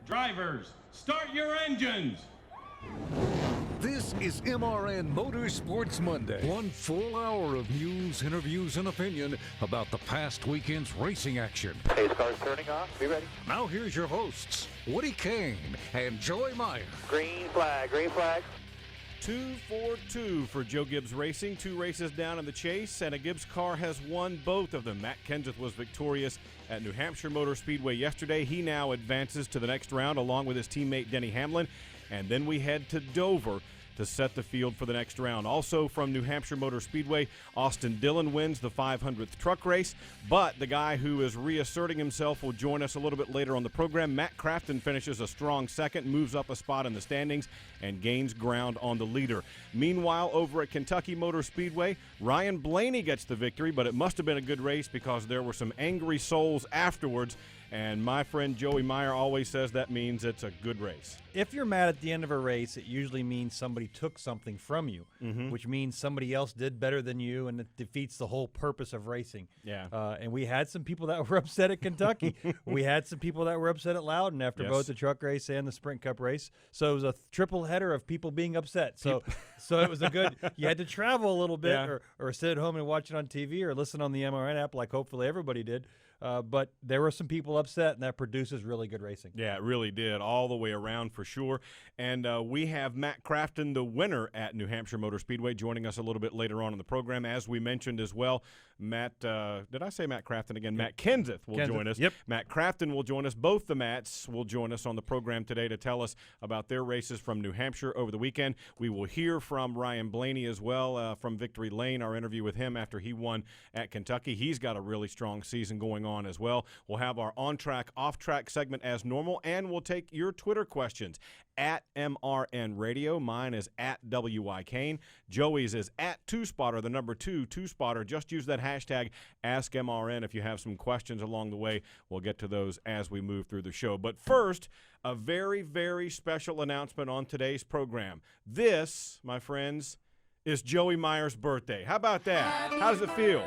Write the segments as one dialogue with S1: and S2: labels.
S1: Drivers, start your engines!
S2: This is MRN Motorsports Monday. One full hour of news, interviews, and opinion about the past weekend's racing action.
S3: Pace car's turning off. Be ready.
S2: Now here's your hosts, Woody Cain and Joey Meier.
S3: Green flag, green flag.
S4: 2-4-2 for Joe Gibbs Racing. 2 races down in the chase, and a Gibbs car has won both of them. Matt Kenseth was victorious at New Hampshire Motor Speedway yesterday. He now advances to the next round along with his teammate Denny Hamlin. And then we head to Dover to set the field for the next round. Also from New Hampshire Motor Speedway, Austin Dillon wins the 500th truck race, but the guy who is reasserting himself will join us a little bit later on the program. Matt Crafton finishes a strong second, moves up a spot in the standings, and gains ground on the leader. Meanwhile, over at Kentucky Motor Speedway, Ryan Blaney gets the victory, but it must have been a good race because there were some angry souls afterwards. And my friend Joey Meier always says that means it's a good race.
S5: If you're mad at the end of a race, it usually means somebody took something from you, which means somebody else did better than you, and it defeats the whole purpose of racing.
S4: Yeah.
S5: And we had some people that were upset at Kentucky. We had some people that were upset at Loudon after both the truck race and the Sprint Cup race. So it was a triple header of people being upset. So it was a good – you had to travel a little bit or sit at home and watch it on TV or listen on the MRN app like hopefully everybody did. But there were some people upset, and that produces really good racing.
S4: Yeah, it really did, all the way around for sure. And we have Matt Crafton, the winner at New Hampshire Motor Speedway, joining us a little bit later on in the program. As we mentioned as well, Matt, did I say Matt Crafton again? Matt Kenseth will join us.
S5: Yep.
S4: Matt Crafton will join us. Both the Matts will join us on the program today to tell us about their races from New Hampshire over the weekend. We will hear from Ryan Blaney as well from Victory Lane, our interview with him after he won at Kentucky. He's got a really strong season going on as well. We'll have our on-track, off-track segment as normal, and we'll take your Twitter questions at MRN Radio. Mine is at WI Cain. Joey's is at 2Spotter, the number 2Spotter. Just use that hashtag AskMRN if you have some questions along the way. We'll get to those as we move through the show. But first, a very, very special announcement on today's program. This, my friends, is Joey Meier's birthday. How about that? How does it feel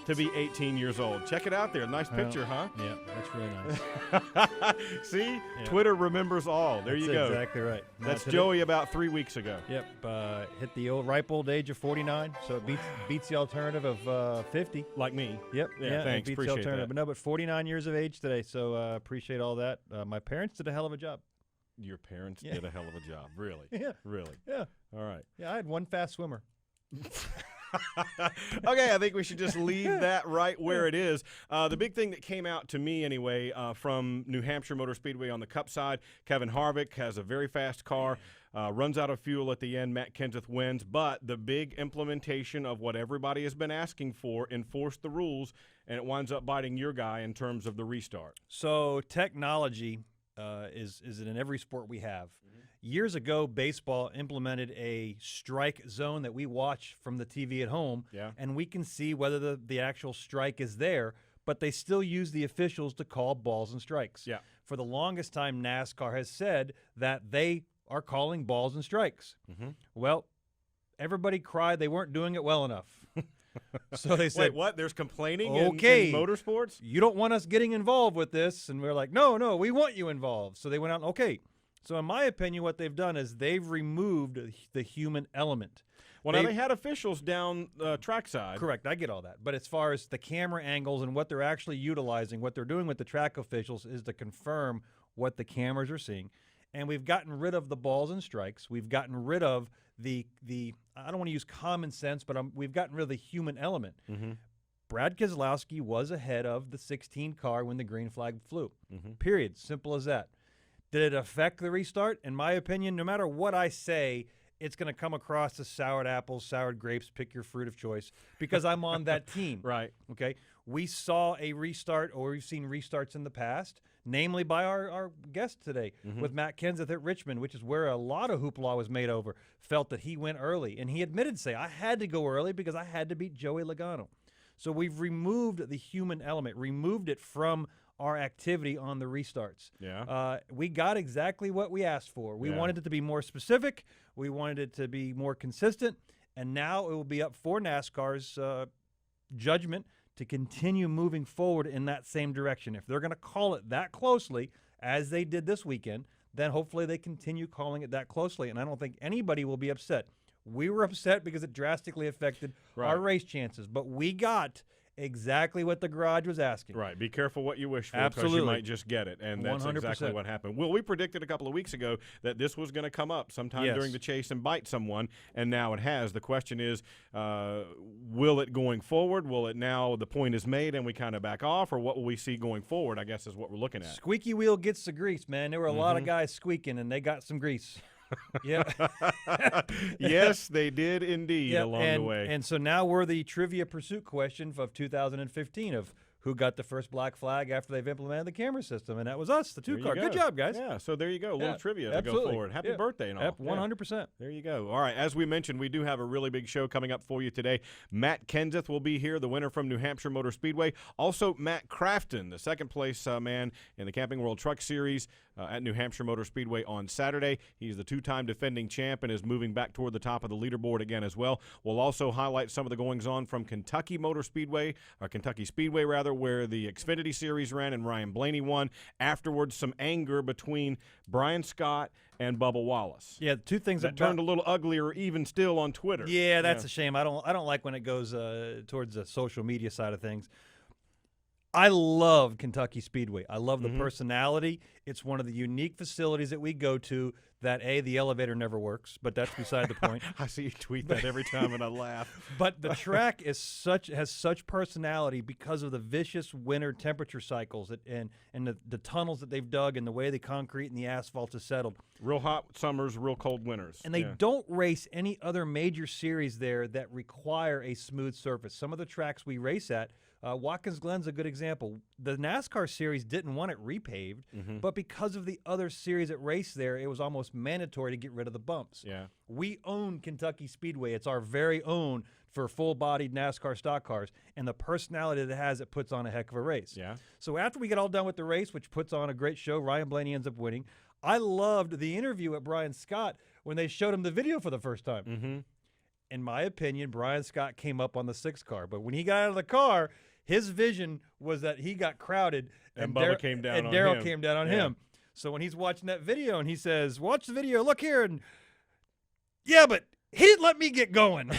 S4: to be 18 years old? Check it out there. Nice picture, huh?
S5: Yeah, that's really nice.
S4: See?
S5: Yeah.
S4: Twitter remembers all. There you go.
S5: That's exactly right.
S4: That's Joey about 3 weeks ago.
S5: Yep. Hit the ripe old age of 49, so it beats the alternative of 50.
S4: Like me.
S5: Yep.
S4: Yeah, thanks.
S5: It beats
S4: Appreciate
S5: the alternative.
S4: that.
S5: But no, but 49 years of age today, so appreciate all that. My parents did a hell of a job.
S4: Your parents did a hell of a job. Really?
S5: Yeah.
S4: Really?
S5: Yeah.
S4: All right.
S5: Yeah, I had one fast swimmer.
S4: Okay, I think we should just leave that right where it is. The big thing that came out to me anyway from New Hampshire Motor Speedway on the Cup side, Kevin Harvick has a very fast car, runs out of fuel at the end. Matt Kenseth wins, but the big implementation of what everybody has been asking for enforced the rules, and it winds up biting your guy in terms of the restart.
S5: So technology is in every sport we have. Years ago, baseball implemented a strike zone that we watch from the TV at home, and we can see whether the actual strike is there, but they still use the officials to call balls and strikes.
S4: Yeah.
S5: For the longest time, NASCAR has said that they are calling balls and strikes. Well, everybody cried they weren't doing it well enough. So they said,
S4: wait, what? There's complaining
S5: okay,
S4: in motorsports?
S5: You don't want us getting involved with this. And we're like, no, we want you involved. So they went out, okay. So in my opinion, what they've done is they've removed the human element.
S4: Well, now they had officials down trackside.
S5: Correct, I get all that. But as far as the camera angles and what they're actually utilizing, what they're doing with the track officials is to confirm what the cameras are seeing. And we've gotten rid of the balls and strikes. We've gotten rid of the I don't want to use common sense, but we've gotten rid of the human element. Brad Keselowski was ahead of the 16 car when the green flag flew. Period. Simple as that. Did it affect the restart? In my opinion, no matter what I say, it's going to come across as soured apples, soured grapes, pick your fruit of choice, because I'm on that team.
S4: Right.
S5: Okay? We saw a restart, or we've seen restarts in the past, namely by our guest today with Matt Kenseth at Richmond, which is where a lot of hoopla was made over, felt that he went early. And he admitted, I had to go early because I had to beat Joey Logano. So we've removed the human element, removed it from our activity on the restarts.
S4: Yeah.
S5: We got exactly what we asked for. We wanted it to be more specific. We wanted it to be more consistent. And now it will be up for NASCAR's judgment to continue moving forward in that same direction. If they're going to call it that closely, as they did this weekend, then hopefully they continue calling it that closely, and I don't think anybody will be upset. We were upset because it drastically affected our race chances, but we got exactly what the garage was asking.
S4: Right. Be careful what you wish for, because
S5: Absolutely.
S4: you might just get it, and that's
S5: 100%.
S4: exactly what happened. Well, we predicted a couple of weeks ago that this was going to come up sometime during the chase and bite someone, and now it has. The question is, will it going forward? Will it now the point is made and we kind of back off, or what will we see going forward, I guess is what we're looking at.
S5: Squeaky wheel gets the grease, man. There were a lot of guys squeaking, and they got some grease. Yeah.
S4: Yes, they did indeed along the way.
S5: And so now we're the trivia pursuit question of 2015 of who got the first black flag after they've implemented the camera system, and that was us, the two-car. Good job, guys.
S4: Yeah, so there you go. A little trivia to go forward. Happy birthday and all.
S5: 100%.
S4: There you go. All right, as we mentioned, we do have a really big show coming up for you today. Matt Kenseth will be here, the winner from New Hampshire Motor Speedway. Also, Matt Crafton, the second-place man in the Camping World Truck Series at New Hampshire Motor Speedway on Saturday. He's the two-time defending champ and is moving back toward the top of the leaderboard again as well. We'll also highlight some of the goings-on from Kentucky Motor Speedway, or Kentucky Speedway, rather, where the Xfinity Series ran and Ryan Blaney won. Afterwards, some anger between Brian Scott and Bubba Wallace.
S5: Yeah, two things
S4: that turned a little uglier even still on Twitter.
S5: Yeah, that's a shame. I don't like when it goes towards the social media side of things. I love Kentucky Speedway. I love the personality. It's one of the unique facilities that we go to that, the elevator never works, but that's beside the point.
S4: I see you tweet that every time, and I laugh.
S5: But the track has such personality because of the vicious winter temperature cycles and the tunnels that they've dug and the way the concrete and the asphalt is settled.
S4: Real hot summers, real cold winters.
S5: And they don't race any other major series there that require a smooth surface. Some of the tracks we race at, Watkins Glen's a good example. The NASCAR series didn't want it repaved, but because of the other series that raced there, it was almost mandatory to get rid of the bumps.
S4: Yeah.
S5: We own Kentucky Speedway. It's our very own for full-bodied NASCAR stock cars, and the personality that it has, it puts on a heck of a race.
S4: Yeah.
S5: So after we get all done with the race, which puts on a great show, Ryan Blaney ends up winning. I loved the interview at Brian Scott when they showed him the video for the first time. In my opinion, Brian Scott came up on the 6 car, but when he got out of the car, his vision was that he got crowded
S4: and Bubba came down on him.
S5: Darrell came down on him. So when he's watching that video and he says, "Watch the video, look here," and but he didn't let me get going,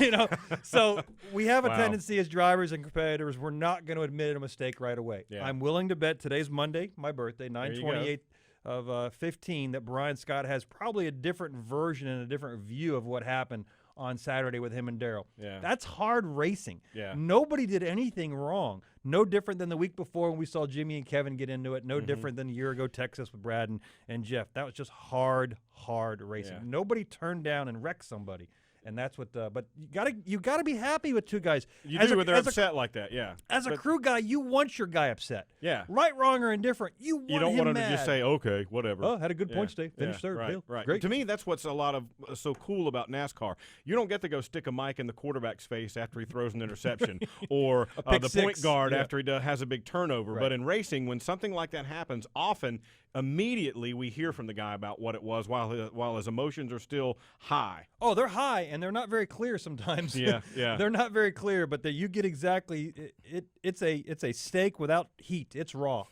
S5: So we have a tendency as drivers and competitors, we're not going to admit a mistake right away. I'm willing to bet today's Monday, my birthday, 9/28 of 15, that Brian Scott has probably a different version and a different view of what happened on Saturday with him and Darrell. That's hard racing. Nobody did anything wrong. No different than the week before when we saw Jimmy and Kevin get into it. No different than a year ago, Texas with Brad and Jeff. That was just hard racing. Nobody turned down and wrecked somebody. And that's what. But you gotta be happy with two guys.
S4: You do when they're upset like that,
S5: As a crew guy, you want your guy upset.
S4: Yeah.
S5: Right, wrong, or indifferent. You
S4: don't want him
S5: mad.
S4: to just say, "Okay, whatever."
S5: Oh, had a good points day. Finished third.
S4: Right.
S5: Great.
S4: To me, that's what's a lot of so cool about NASCAR. You don't get to go stick a mic in the quarterback's face after he throws an interception, or the point guard after he has a big turnover. But in racing, when something like that happens, often immediately we hear from the guy about what it was while his emotions are still high.
S5: Oh, they're high, and they're not very clear sometimes. They're not very clear, but you get exactly it's a steak without heat. It's raw.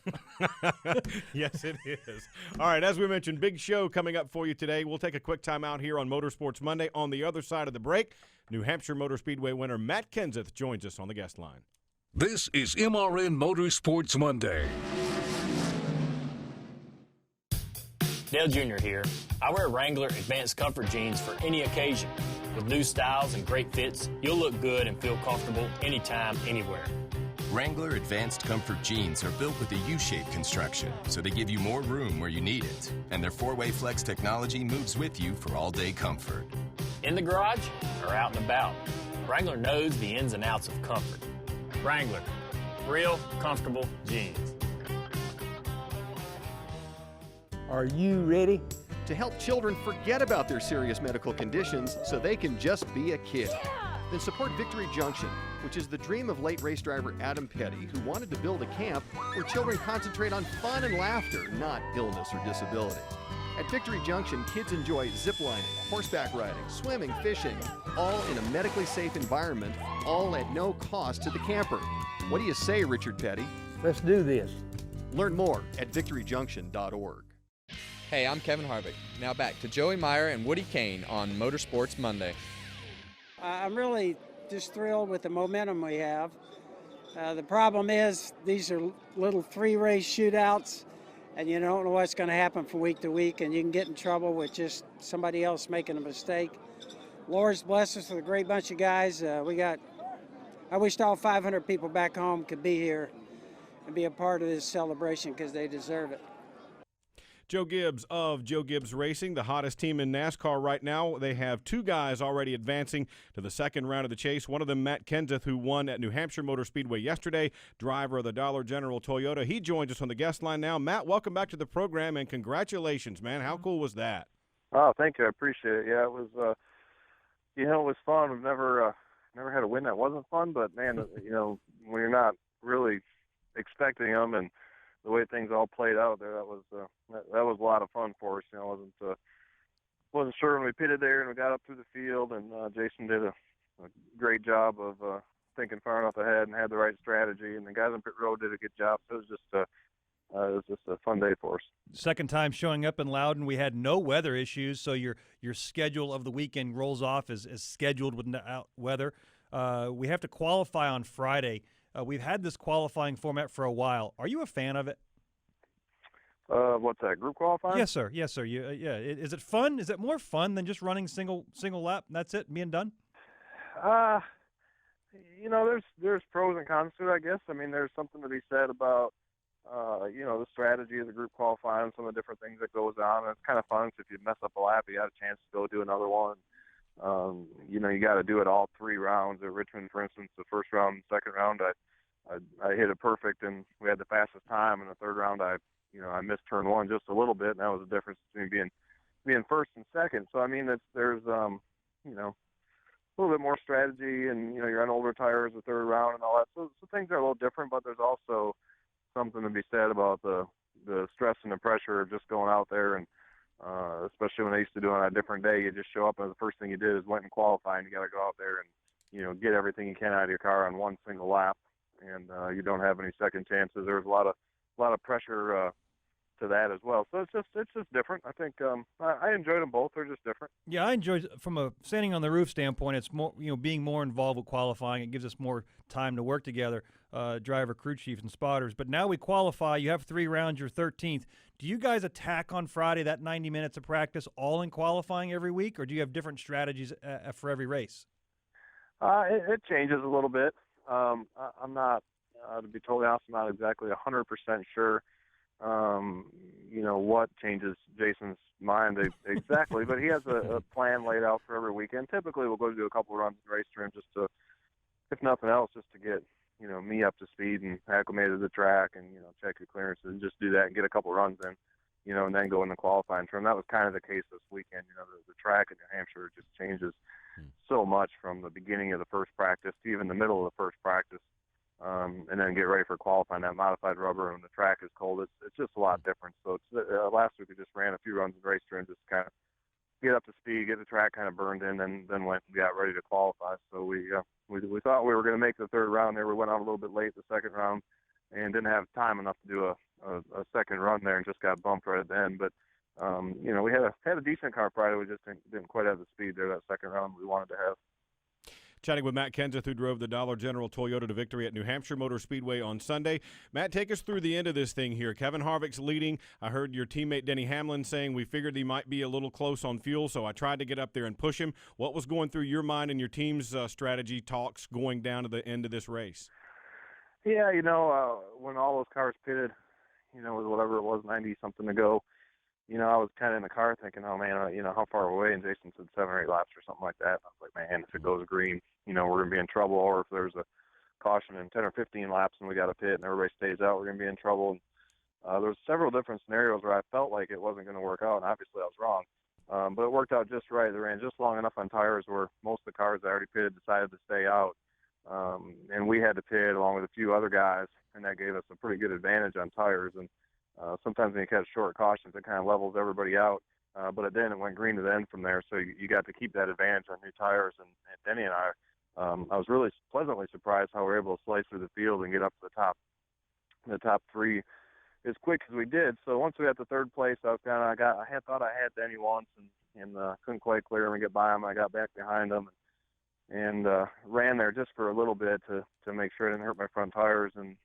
S4: Yes, it is. All right, as we mentioned, big show coming up for you today. We'll take a quick time out here on Motorsports Monday. On the other side of the break, New Hampshire Motor Speedway winner Matt Kenseth joins us on the guest line.
S2: This is MRN Motorsports Monday.
S6: Dale Jr. here. I wear Wrangler Advanced Comfort jeans for any occasion. With new styles and great fits, you'll look good and feel comfortable anytime, anywhere.
S7: Wrangler Advanced Comfort jeans are built with a U-shaped construction, so they give you more room where you need it. And their 4-way flex technology moves with you for all-day comfort.
S6: In the garage or out and about, Wrangler knows the ins and outs of comfort. Wrangler, real comfortable jeans.
S8: Are you ready?
S9: To help children forget about their serious medical conditions so they can just be a kid. Then support Victory Junction, which is the dream of late race driver Adam Petty, who wanted to build a camp where children concentrate on fun and laughter, not illness or disability. At Victory Junction, kids enjoy ziplining, horseback riding, swimming, fishing, all in a medically safe environment, all at no cost to the camper. What do you say, Richard Petty?
S8: Let's do this.
S9: Learn more at victoryjunction.org.
S10: Hey, I'm Kevin Harvick. Now back to Joey Meier and Woody Cain on Motorsports Monday.
S11: I'm really just thrilled with the momentum we have. The problem is these are little 3-race shootouts, and you don't know what's going to happen from week to week, and you can get in trouble with just somebody else making a mistake. Lord's blessed us with a great bunch of guys. I wished all 500 people back home could be here and be a part of this celebration because they deserve it.
S4: Joe Gibbs of Joe Gibbs Racing, the hottest team in NASCAR right now. They have 2 guys already advancing to the second round of the chase. One of them, Matt Kenseth, who won at New Hampshire Motor Speedway yesterday, driver of the Dollar General Toyota. He joins us on the guest line now. Matt, welcome back to the program, and congratulations, man. How cool was that?
S12: Oh, thank you. I appreciate it. Yeah, it was, it was fun. We've never had a win that wasn't fun, but, man, when you're not really expecting them and the way things all played out there, that was a lot of fun for us. I wasn't sure when we pitted there and we got up through the field, and Jason did a great job of thinking far enough ahead and had the right strategy, and the guys on pit road did a good job. So it was just a fun day for us.
S5: Second time showing up in Loudon. We had no weather issues, so your schedule of the weekend rolls off as scheduled without weather. We have to qualify on Friday. We've had this qualifying format for a while. Are you a fan of it?
S12: What's that, group qualifying?
S5: Yes, sir. Yes, sir. Is it fun? Is it more fun than just running single lap and that's it, being done?
S12: There's pros and cons to it, I guess. I mean, there's something to be said about, the strategy of the group qualifying and some of the different things that goes on. And it's kind of fun because if you mess up a lap, you got a chance to go do another one. You got to do it all 3 rounds. At Richmond, for instance, the first round and second round, I hit it perfect, and we had the fastest time. In the third round, I missed turn 1 just a little bit, and that was the difference between being first and second. So, I mean, there's a little bit more strategy, and, you're on older tires the third round and all that. So things are a little different, but there's also something to be said about the stress and the pressure of just going out there, and especially when they used to do it on a different day, you just show up and the first thing you did is went and qualify, and you got to go out there and, get everything you can out of your car on one single lap, and you don't have any second chances. There's a lot of pressure to that as well. So it's just different. I think I enjoyed them both. They're just different.
S5: Yeah, I enjoyed from a standing on the roof standpoint. It's more, being more involved with qualifying. It gives us more time to work together, driver, crew chief, and spotters. But now we qualify. You have 3 rounds. You're 13th. Do you guys attack on Friday that 90 minutes of practice all in qualifying every week, or do you have different strategies for every race?
S12: It changes a little bit. I'm not, to be totally honest, I'm not exactly 100% sure. What changes Jason's mind exactly, but he has a plan laid out for every weekend. Typically, we'll go do a couple of runs in the race trim just to, if nothing else, just to get, me up to speed and acclimated to the track and, check your clearances and just do that and get a couple of runs in, and then go in the qualifying trim. That was kind of the case this weekend. The track in New Hampshire just changes so much from the beginning of the first practice to even the middle of the first practice. And then get ready for qualifying that modified rubber when the track is cold. It's just a lot different. So last week we just ran a few runs in race trim, just kind of get up to speed, get the track kind of burned in, and then went and got ready to qualify. So we thought we were going to make the third round there. We went out a little bit late the second round and didn't have time enough to do a second run there and just got bumped right at the end. But we had a decent car Friday. We just didn't quite have the speed there that second round we wanted to have.
S4: Chatting with Matt Kenseth, who drove the Dollar General Toyota to victory at New Hampshire Motor Speedway on Sunday. Matt, take us through the end of this thing here. Kevin Harvick's leading. I heard your teammate Denny Hamlin saying we figured he might be a little close on fuel, so I tried to get up there and push him. What was going through your mind and your team's strategy talks going down to the end of this race?
S12: Yeah, when all those cars pitted, with whatever it was, 90-something to go, I was kind of in the car thinking, oh, man, how far away? And Jason said 7 or 8 laps or something like that. I was like, man, if it goes green, we're going to be in trouble. Or if there's a caution in 10 or 15 laps and we got a pit and everybody stays out, we're going to be in trouble. And there was several different scenarios where I felt like it wasn't going to work out, and obviously I was wrong. But it worked out just right. They ran just long enough on tires where most of the cars that already pitted decided to stay out. And we had to pit along with a few other guys, and that gave us a pretty good advantage on tires. And sometimes when you catch short cautions, it kind of levels everybody out. But then it went green to the end from there, so you got to keep that advantage on new tires. And Denny and I was really pleasantly surprised how we were able to slice through the field and get up to the top 3 as quick as we did. So once we got to third place, I had thought I had Denny once and couldn't quite clear him and get by him. I got back behind him and ran there just for a little bit to make sure I didn't hurt my front tires. And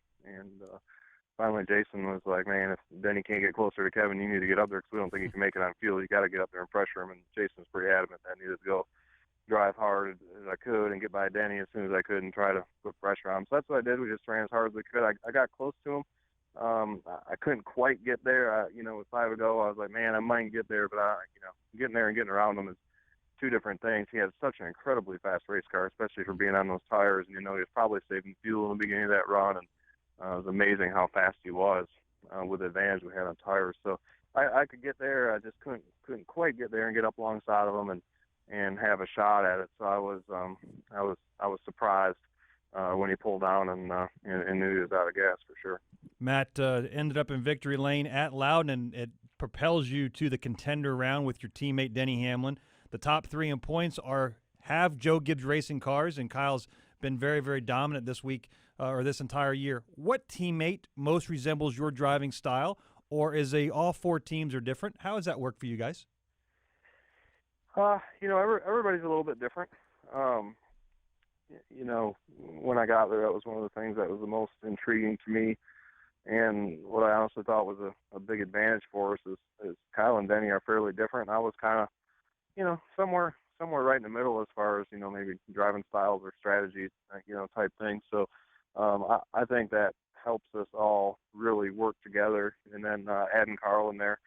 S12: finally Jason was like, man, if Denny can't get closer to Kevin, you need to get up there because we don't think he can make it on fuel. You got to get up there and pressure him. And Jason was pretty adamant that I needed to go drive hard as I could and get by Denny as soon as I could and try to put pressure on him. So that's what I did. We just ran as hard as we could. I got close to him. I couldn't quite get there. With 5 to go, I was like, man, I might get there, but getting there and getting around him is two different things. He had such an incredibly fast race car, especially for being on those tires. And, he was probably saving fuel in the beginning of that run. And it was amazing how fast he was with the advantage we had on tires. So I could get there. I just couldn't quite get there and get up alongside of him and have a shot at it. So I was surprised when he pulled down and knew he was out of gas for sure.
S5: Matt ended up in victory lane at Loudon, and it propels you to the contender round with your teammate Denny Hamlin. The top 3 in points have Joe Gibbs Racing cars, and Kyle's been very, very dominant this week or this entire year. What teammate most resembles your driving style, or is all 4 teams are different? How does that work for you guys?
S12: Everybody's a little bit different. When I got there, that was one of the things that was the most intriguing to me. And what I honestly thought was a big advantage for us is Kyle and Denny are fairly different. I was kind of, somewhere right in the middle as far as, maybe driving styles or strategies, type thing. So I think that helps us all really work together. And then adding Carl in there,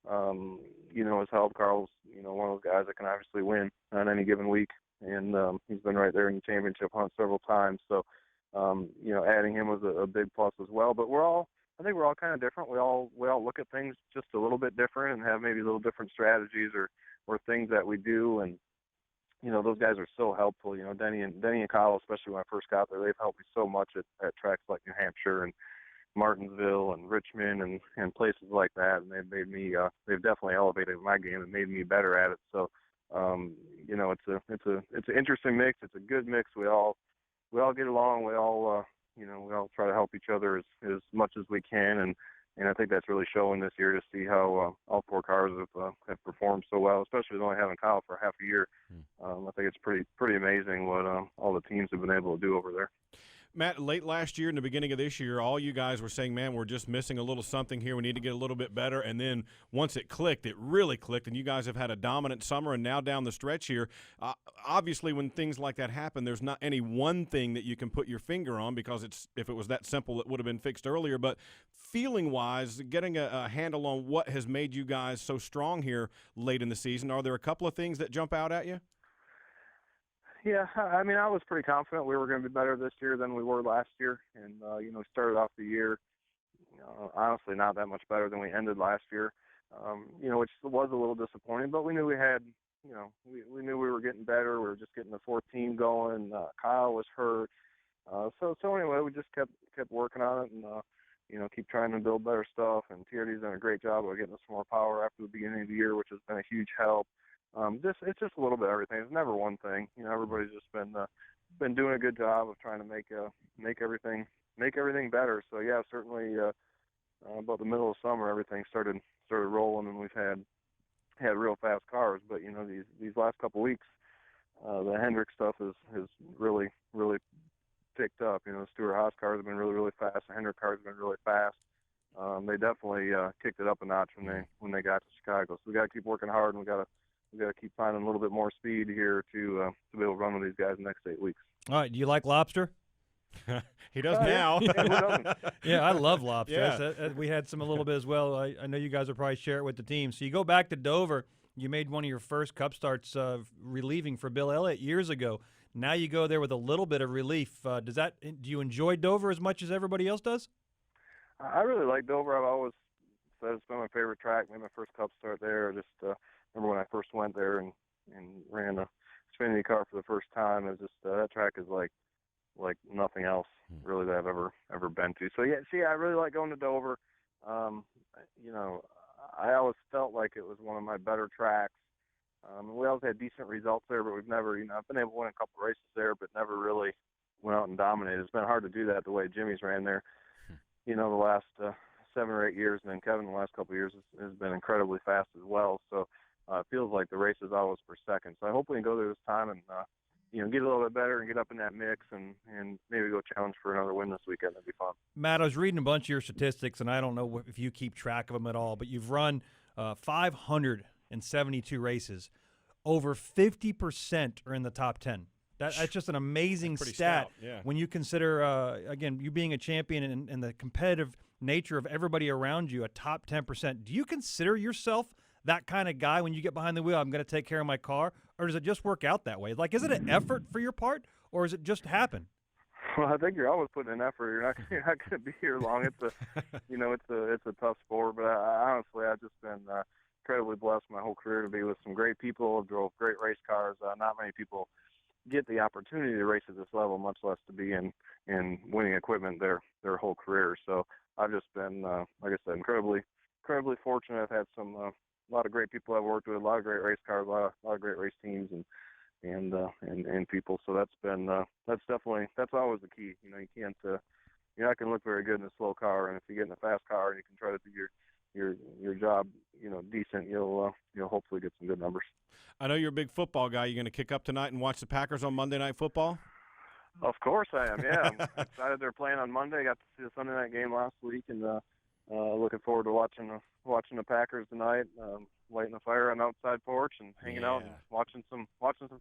S12: has helped. Carl's, one of those guys that can obviously win on any given week. And he's been right there in the championship hunt several times. So, adding him was a big plus as well. But I think we're all kind of different. We all look at things just a little bit different and have maybe a little different strategies or things that we do. And, those guys are so helpful. Denny and Kyle, especially when I first got there, they've helped me so much at tracks like New Hampshire and Martinsville and Richmond and places like that. And they've made me, they've definitely elevated my game and made me better at it. So, it's an interesting mix. It's a good mix. We all get along. We all try to help each other as much as we can. And I think that's really showing this year to see how all 4 cars have performed so well, especially with only having Kyle for half a year. I think it's pretty amazing what all the teams have been able to do over there.
S4: Matt, late last year and the beginning of this year, all you guys were saying, man, we're just missing a little something here. We need to get a little bit better. And then once it clicked, it really clicked, and you guys have had a dominant summer. And now down the stretch here, obviously when things like that happen, there's not any one thing that you can put your finger on because if it was that simple, it would have been fixed earlier. But feeling-wise, getting a handle on what has made you guys so strong here late in the season, are there a couple of things that jump out at you?
S12: Yeah, I mean, I was pretty confident we were going to be better this year than we were last year. And, we started off the year, honestly, not that much better than we ended last year, which was a little disappointing. But we knew we had, we knew we were getting better. We were just getting the 4th team going. Kyle was hurt. So anyway, we just kept working on it and, keep trying to build better stuff. And TRD's done a great job of getting us some more power after the beginning of the year, which has been a huge help. It's just a little bit of everything. It's never one thing. Everybody's just been doing a good job of trying to make everything better. So yeah, certainly about the middle of summer, everything started rolling, and we've had real fast cars. But these last couple weeks, the Hendrick stuff has really picked up. The Stewart Haas cars have been really fast. The Hendrick cars have been really fast. They definitely kicked it up a notch when they got to Chicago. So we got to keep working hard, and we got to keep finding a little bit more speed here to be able to run with these guys in the next 8 weeks.
S5: All right. Do you like lobster?
S4: He does now.
S12: Yeah, who doesn't?
S5: Yeah, I love lobster.
S4: Yeah.
S5: We had some a little bit as well. I know you guys will probably share it with the team. So you go back to Dover. You made one of your first Cup starts relieving for Bill Elliott years ago. Now you go there with a little bit of relief. Do you enjoy Dover as much as everybody else does?
S12: I really like Dover. I've always said it's been my favorite track. Made my first Cup start there. Just remember when I first went there and ran a Xfinity car for the first time. It was just that track is like nothing else really that I've ever been to. So yeah, I really like going to Dover. I always felt like it was one of my better tracks. We always had decent results there, but we've never, I've been able to win a couple races there, but never really went out and dominated. It's been hard to do that the way Jimmy's ran there, the last 7 or 8 years, and then Kevin the last couple of years has been incredibly fast as well. So it feels like the race is always for second. So I hope we can go there this time and get a little bit better and get up in that mix and maybe go challenge for another win this weekend. That'd be fun.
S5: Matt, I was reading a bunch of your statistics, and I don't know if you keep track of them at all, but you've run 572 races. Over 50% are in the top 10. That's just an amazing stat when you consider, again, you being a champion and the competitive nature of everybody around you, a top 10%. Do you consider yourself that kind of guy when you get behind the wheel, I'm going to take care of my car, or does it just work out that way? Like, is it an effort for your part, or does it just happen?
S12: Well, I think you're always putting in effort. You're not going to be here long. It's a tough sport, but honestly, I've just been incredibly blessed my whole career to be with some great people, drove great race cars. Not many people get the opportunity to race at this level, much less to be in winning equipment their whole career. So I've just been, like I said, incredibly fortunate. I've had a lot of great people I've worked with, a lot of great race cars, a lot of great race teams and people. So that's always the key. You can't you're not going to look very good in a slow car, and if you get in a fast car and you can try to do your job, decent, you'll hopefully get some good numbers.
S4: I know you're a big football guy. You going to kick up tonight and watch the Packers on Monday Night Football?
S12: Of course I am. Yeah, I'm excited they're playing on Monday. I got to see the Sunday night game last week, and looking forward to watching the Packers tonight. Lighting a fire on the outside porch and hanging out and watching some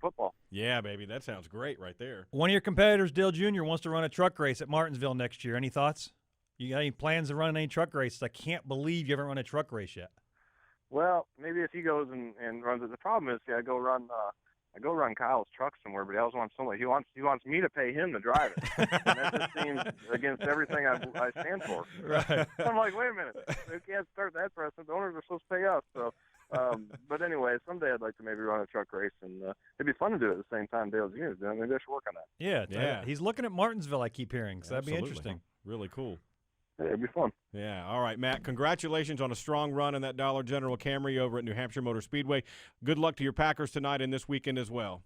S12: football.
S4: Yeah, baby, that sounds great right there.
S5: One of your competitors, Dale Jr., wants to run a truck race at Martinsville next year. Any thoughts? You got any plans to run any truck races? I can't believe you haven't run a truck race yet.
S12: Well, maybe if he goes and runs it. The problem is, I go run Kyle's truck somewhere, but he always wants somebody. He wants me to pay him to drive it. And that just seems against everything I stand for.
S5: Right.
S12: I'm like, wait a minute, we can't start that precedent. The owners are supposed to pay us. So, but anyway, someday I'd like to maybe run a truck race, and it'd be fun to do it at the same time Dale Jr. is doing. Maybe I should work on that.
S5: Yeah. He's looking at Martinsville, I keep hearing, so that'd be interesting.
S4: Really cool.
S12: Yeah, it'd be fun.
S4: Yeah. All right, Matt, congratulations on a strong run in that Dollar General Camry over at New Hampshire Motor Speedway. Good luck to your Packers tonight and this weekend as well.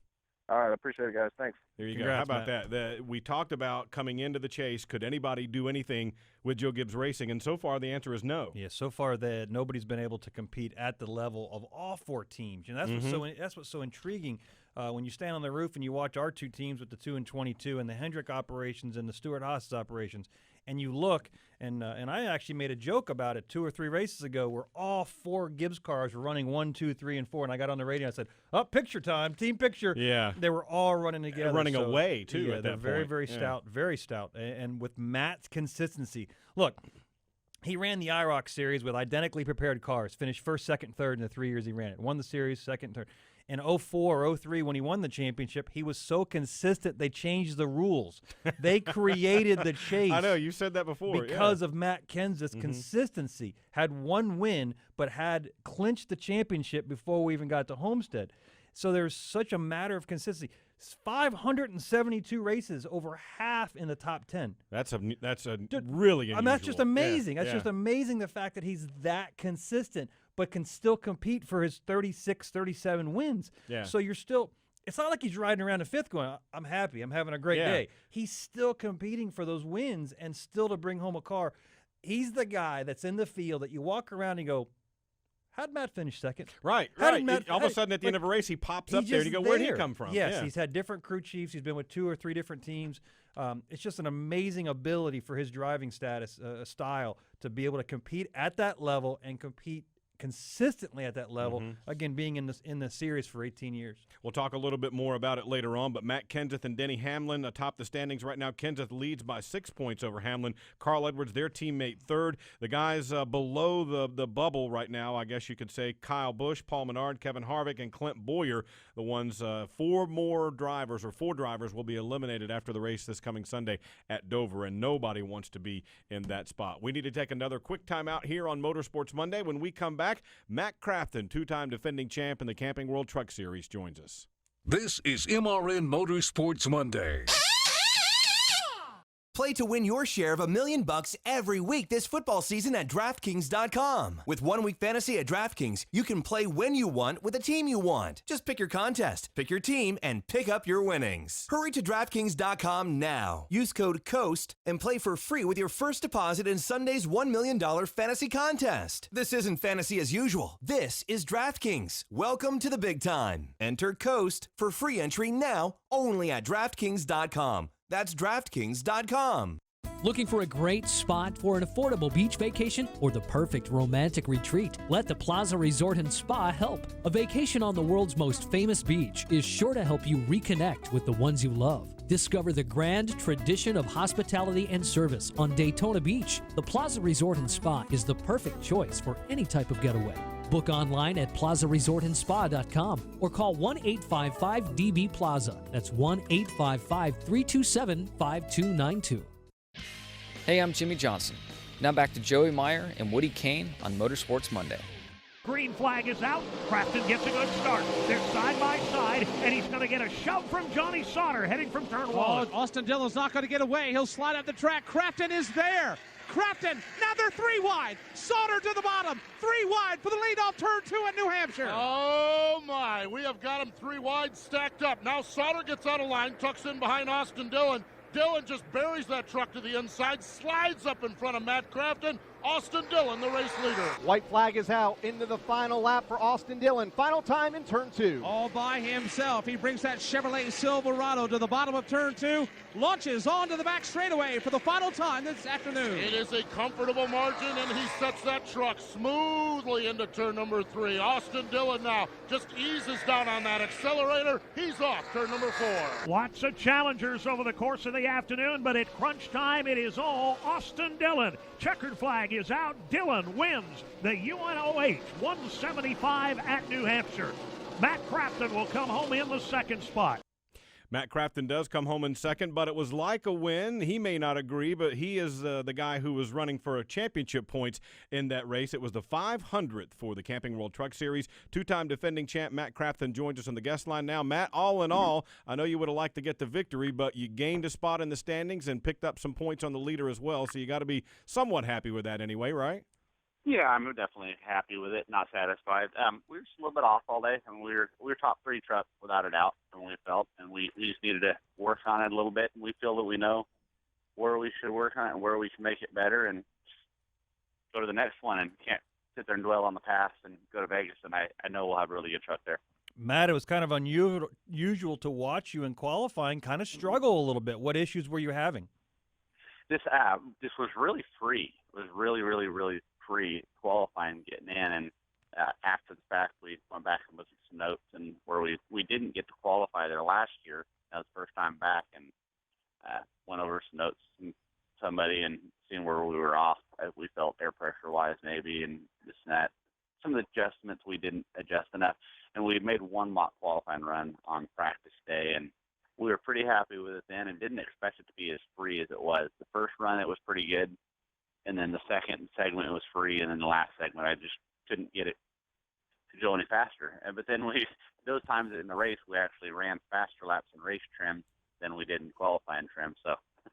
S12: All right, I appreciate it, guys. Thanks.
S4: There you
S5: Congrats,
S4: go. How about
S5: Matt.
S4: that? We talked about coming into the chase. Could anybody do anything with Joe Gibbs Racing? And so far, the answer is no.
S5: Yeah, so far nobody's been able to compete at the level of all four teams. And that's what's so intriguing. When you stand on the roof and you watch our two teams with the 2 and 22 and the Hendrick operations and the Stewart-Haas operations, and you look, and I actually made a joke about it 2 or 3 races ago where all 4 Gibbs cars were running 1, 2, 3, and 4, and I got on the radio and I said, picture time, team picture.
S4: Yeah.
S5: They were all running together.
S4: Running away, too,
S5: yeah,
S4: at
S5: they're
S4: that
S5: very,
S4: point.
S5: very stout, very stout. And with Matt's consistency, look, he ran the IROC series with identically prepared cars, finished first, second, third in the 3 years he ran it. Won the series, second, third. In 04 or 03, when he won the championship, he was so consistent they changed the rules. They created the chase.
S4: I know, you said that before.
S5: Because of Matt Kenseth's consistency. Had 1 win, but had clinched the championship before we even got to Homestead. So there's such a matter of consistency. 572 races, over half in the top 10.
S4: That's a really unusual.
S5: That's just amazing.
S4: Yeah.
S5: That's just amazing, the fact that he's that consistent, but can still compete for his 36, 37 wins.
S4: Yeah.
S5: So you're still – it's not like he's riding around in 5th going, I'm happy, I'm having a great day. He's still competing for those wins and still to bring home a car. He's the guy that's in the field that you walk around and go, how'd Matt finish second?
S4: Right. All of a sudden at the end of a race, he pops up there and you go, where'd he come from?
S5: Yes, he's had different crew chiefs. He's been with 2 or 3 different teams. It's just an amazing ability for his driving style to be able to compete at that level and compete consistently at that level, again, being in the series for 18 years.
S4: We'll talk a little bit more about it later on, but Matt Kenseth and Denny Hamlin atop the standings right now. Kenseth leads by 6 points over Hamlin. Carl Edwards, their teammate, third. The guys below the bubble right now, I guess you could say, Kyle Busch, Paul Menard, Kevin Harvick, and Clint Boyer, the ones 4 drivers will be eliminated after the race this coming Sunday at Dover, and nobody wants to be in that spot. We need to take another quick time out here on Motorsports Monday. When we come back, Matt Crafton, 2-time defending champ in the Camping World Truck Series, joins us.
S2: This is MRN Motorsports Monday.
S13: Play to win your share of $1 million every week this football season at DraftKings.com. With 1 Week Fantasy at DraftKings, you can play when you want with the team you want. Just pick your contest, pick your team, and pick up your winnings. Hurry to DraftKings.com now. Use code COAST and play for free with your first deposit in Sunday's $1 million fantasy contest. This isn't fantasy as usual. This is DraftKings. Welcome to the big time. Enter COAST for free entry now only at DraftKings.com. That's DraftKings.com.
S14: Looking for a great spot for an affordable beach vacation or the perfect romantic retreat? Let the Plaza Resort and Spa help. A vacation on the world's most famous beach is sure to help you reconnect with the ones you love. Discover the grand tradition of hospitality and service on Daytona Beach. The Plaza Resort and Spa is the perfect choice for any type of getaway. Book online at plazaresortandspa.com or call 1-855-DB-PLAZA. That's 1-855-327-5292.
S15: Hey, I'm Jimmy Johnson. Now back to Joey Meier and Woody Cain on Motorsports Monday.
S16: Green flag is out. Crafton gets a good start. They're side by side, and he's going to get a shove from Johnny Sauter heading from turn one.
S17: Austin Dillon's not going to get away. He'll slide up the track. Crafton is there. Crafton, now they're 3 wide. Sauter to the bottom. 3 wide for the lead off turn 2 in New Hampshire.
S18: Oh, my. We have got him 3 wide stacked up. Now Sauter gets out of line, tucks in behind Austin Dillon. Dillon just buries that truck to the inside, slides up in front of Matt Crafton. Austin Dillon, the race leader.
S19: White flag is out into the final lap for Austin Dillon. Final time in turn 2.
S17: All by himself. He brings that Chevrolet Silverado to the bottom of turn 2, launches onto the back straightaway for the final time this afternoon.
S18: It is a comfortable margin, and he sets that truck smoothly into turn number 3. Austin Dillon now just eases down on that accelerator. He's off turn number 4.
S16: Lots of challengers over the course of the afternoon, but at crunch time, it is all Austin Dillon. Checkered flag is out. Dillon wins the UNOH 175 at New Hampshire. Matt Crafton will come home in the second spot.
S4: Matt Crafton does come home in second, but it was like a win. He may not agree, but he is the guy who was running for a championship points in that race. It was the 500th for the Camping World Truck Series. 2-time defending champ Matt Crafton joins us on the guest line now. Matt, all in all, I know you would have liked to get the victory, but you gained a spot in the standings and picked up some points on the leader as well, so you got to be somewhat happy with that anyway, right?
S20: Yeah, I'm definitely happy with it. Not satisfied. We were just a little bit off all day, and we were top 3 truck without a doubt. And we felt, and we just needed to work on it a little bit. And we feel that we know where we should work on it and where we can make it better, and go to the next one. And can't sit there and dwell on the past and go to Vegas. And I know we'll have a really good truck there.
S5: Matt, it was kind of unusual to watch you in qualifying kind of struggle a little bit. What issues were you having?
S20: This was really free. It was really, really, really free qualifying getting in, and after the fact we went back and looked at some notes, and where we didn't get to qualify there last year. That was the first time back, and went over some notes from somebody and seeing where we were off. We felt air pressure wise maybe, and this and that. Some of the adjustments we didn't adjust enough, and we made one mock qualifying run on practice day, and we were pretty happy with it then, and didn't expect it to be as free as it was. The first run it was pretty good. And then the second segment was free, and then the last segment I just couldn't get it to go any faster. But then those times in the race, we actually ran faster laps in race trim than we did in qualifying trim. So it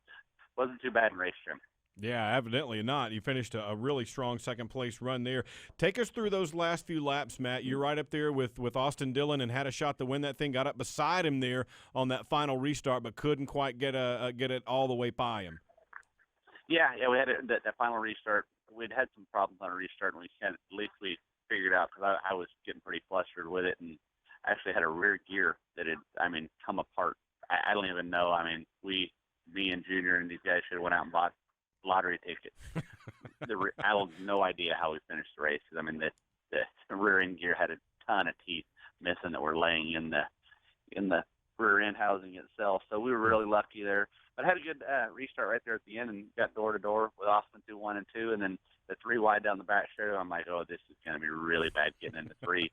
S20: wasn't too bad in race trim.
S4: Yeah, evidently not. You finished a really strong second-place run there. Take us through those last few laps, Matt. You're right up there with Austin Dillon and had a shot to win that thing. Got up beside him there on that final restart, but couldn't quite get it all the way by him.
S20: Yeah, we had that final restart. We'd had some problems on a restart, and at least we figured out, because I was getting pretty flustered with it, and actually had a rear gear that had, come apart. I don't even know. Me and Junior and these guys should have went out and bought lottery tickets. I have no idea how we finished the race. The rear end gear had a ton of teeth missing that were laying in the rear end housing itself. So we were really lucky there. But I had a good restart right there at the end and got door-to-door with Austin through 1 and 2, and then the 3 wide down the back straight. I'm like, oh, this is going to be really bad getting into 3.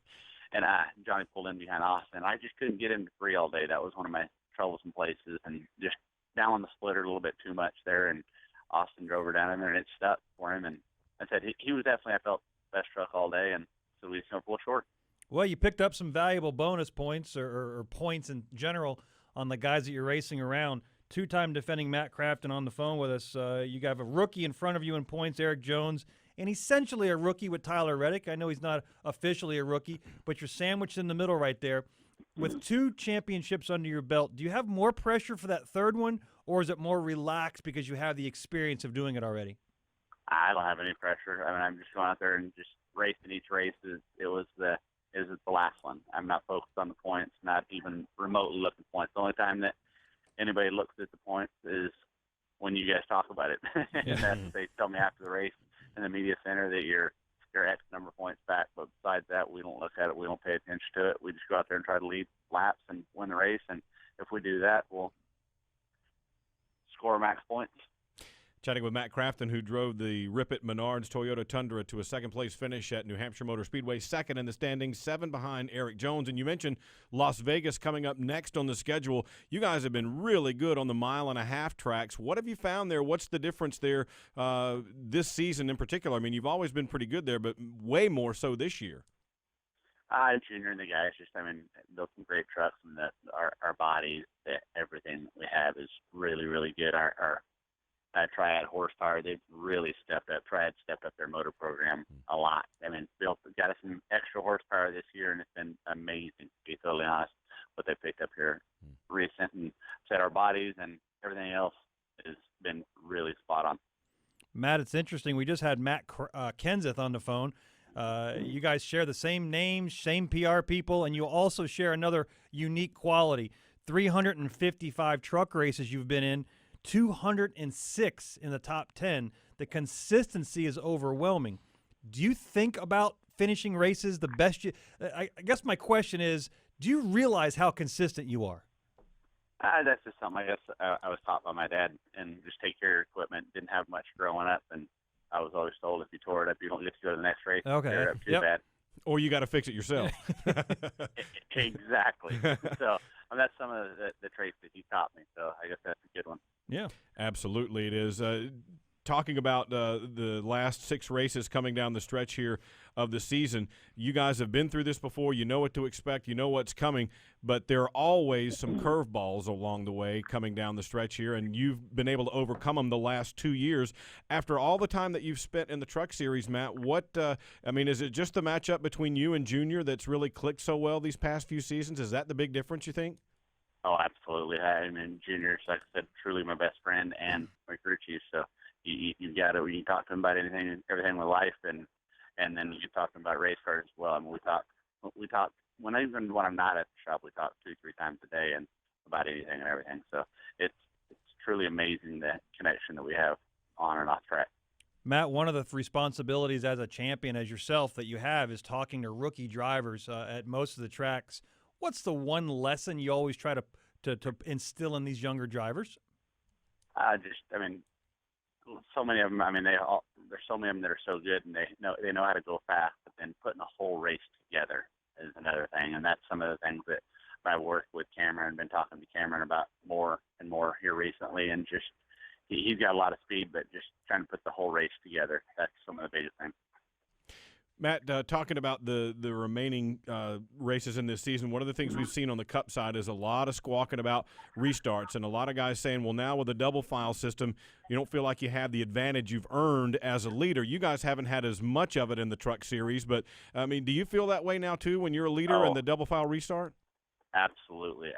S20: And Johnny pulled in behind Austin. I just couldn't get into 3 all day. That was one of my troublesome places, and just down on the splitter a little bit too much there, and Austin drove her down in there, and it stuck for him. And I said he was definitely, I felt, best truck all day, and so we just don't pull short.
S5: Well, you picked up some valuable bonus points or points in general on the guys that you're racing around. two-time defending Matt Crafton on the phone with us. You got a rookie in front of you in points, Eric Jones, and essentially a rookie with Tyler Reddick. I know he's not officially a rookie, but you're sandwiched in the middle right there. With 2 championships under your belt, do you have more pressure for that third one, or is it more relaxed because you have the experience of doing it already?
S20: I don't have any pressure. I mean, I'm just going out there and just racing each race. It was the last one. I'm not focused on the points, not even remotely looking at points. The only time that anybody looks at the points is when you guys talk about it. And they tell me after the race in the media center that you're X number of points back. But besides that, we don't look at it. We don't pay attention to it. We just go out there and try to lead laps and win the race. And if we do that, we'll score max points.
S4: Chatting with Matt Crafton, who drove the Ripet Menards Toyota Tundra to a second-place finish at New Hampshire Motor Speedway, second in the standings, 7 behind Eric Jones. And you mentioned Las Vegas coming up next on the schedule. You guys have been really good on the 1.5-mile tracks. What have you found there? What's the difference there this season in particular? I mean, you've always been pretty good there, but way more so this year.
S20: Junior and the guys built some great trucks, and our bodies, everything that we have is really, really good. Our Triad horsepower, they've really stepped up. Triad stepped up their motor program a lot. I mean, got us some extra horsepower this year, and it's been amazing, to be totally honest, what they picked up here recent. And said our bodies and everything else has been really spot on.
S5: Matt, it's interesting. We just had Matt Kenseth on the phone. You guys share the same names, same PR people, and you also share another unique quality. 355 truck races you've been in, 206 in the top 10. The consistency is overwhelming. Do you think about finishing races the best I guess my question is, do you realize how consistent you are?
S20: That's just something I guess I was taught by my dad, and just take care of your equipment. Didn't have much growing up, and I was always told if you tore it up, you don't get to go to the next race.
S5: Okay.
S20: Tear it up too bad.
S4: Or you got to fix it yourself.
S20: Exactly. So that's some of the traits that he taught me. So I guess that's a good one.
S5: Yeah,
S4: absolutely it is. Talking about the last 6 races coming down the stretch here of the season, you guys have been through this before. You know what to expect. You know what's coming. But there are always some curveballs along the way coming down the stretch here, and you've been able to overcome them the last 2 years. After all the time that you've spent in the Truck Series, Matt, is it just the matchup between you and Junior that's really clicked so well these past few seasons? Is that the big difference, you think?
S20: Oh, absolutely. I mean, Junior's, like I said, truly my best friend and my crew chief. So you got to, you talk to him about anything and everything with life, and then you talk to him about race cars as well. I mean, we talk when I'm not at the shop, we talk 2-3 times a day and about anything and everything. So it's truly amazing the connection that we have on and off track.
S5: Matt, one of the responsibilities as a champion, as yourself, that you have is talking to rookie drivers at most of the tracks. What's the one lesson you always try to instill in these younger drivers?
S20: So many of them. I mean, there's so many of them that are so good, and they know how to go fast. But then putting a whole race together is another thing, and that's some of the things that I've worked with Cameron, been talking to Cameron about more and more here recently, and just he's got a lot of speed, but just trying to put the whole race together. That's some of the biggest things.
S4: Matt, talking about the remaining races in this season, one of the things we've seen on the Cup side is a lot of squawking about restarts, and a lot of guys saying, well, now with a double file system, you don't feel like you have the advantage you've earned as a leader. You guys haven't had as much of it in the Truck Series, but, I mean, do you feel that way now, too, when you're a leader in the double file restart?
S20: Absolutely.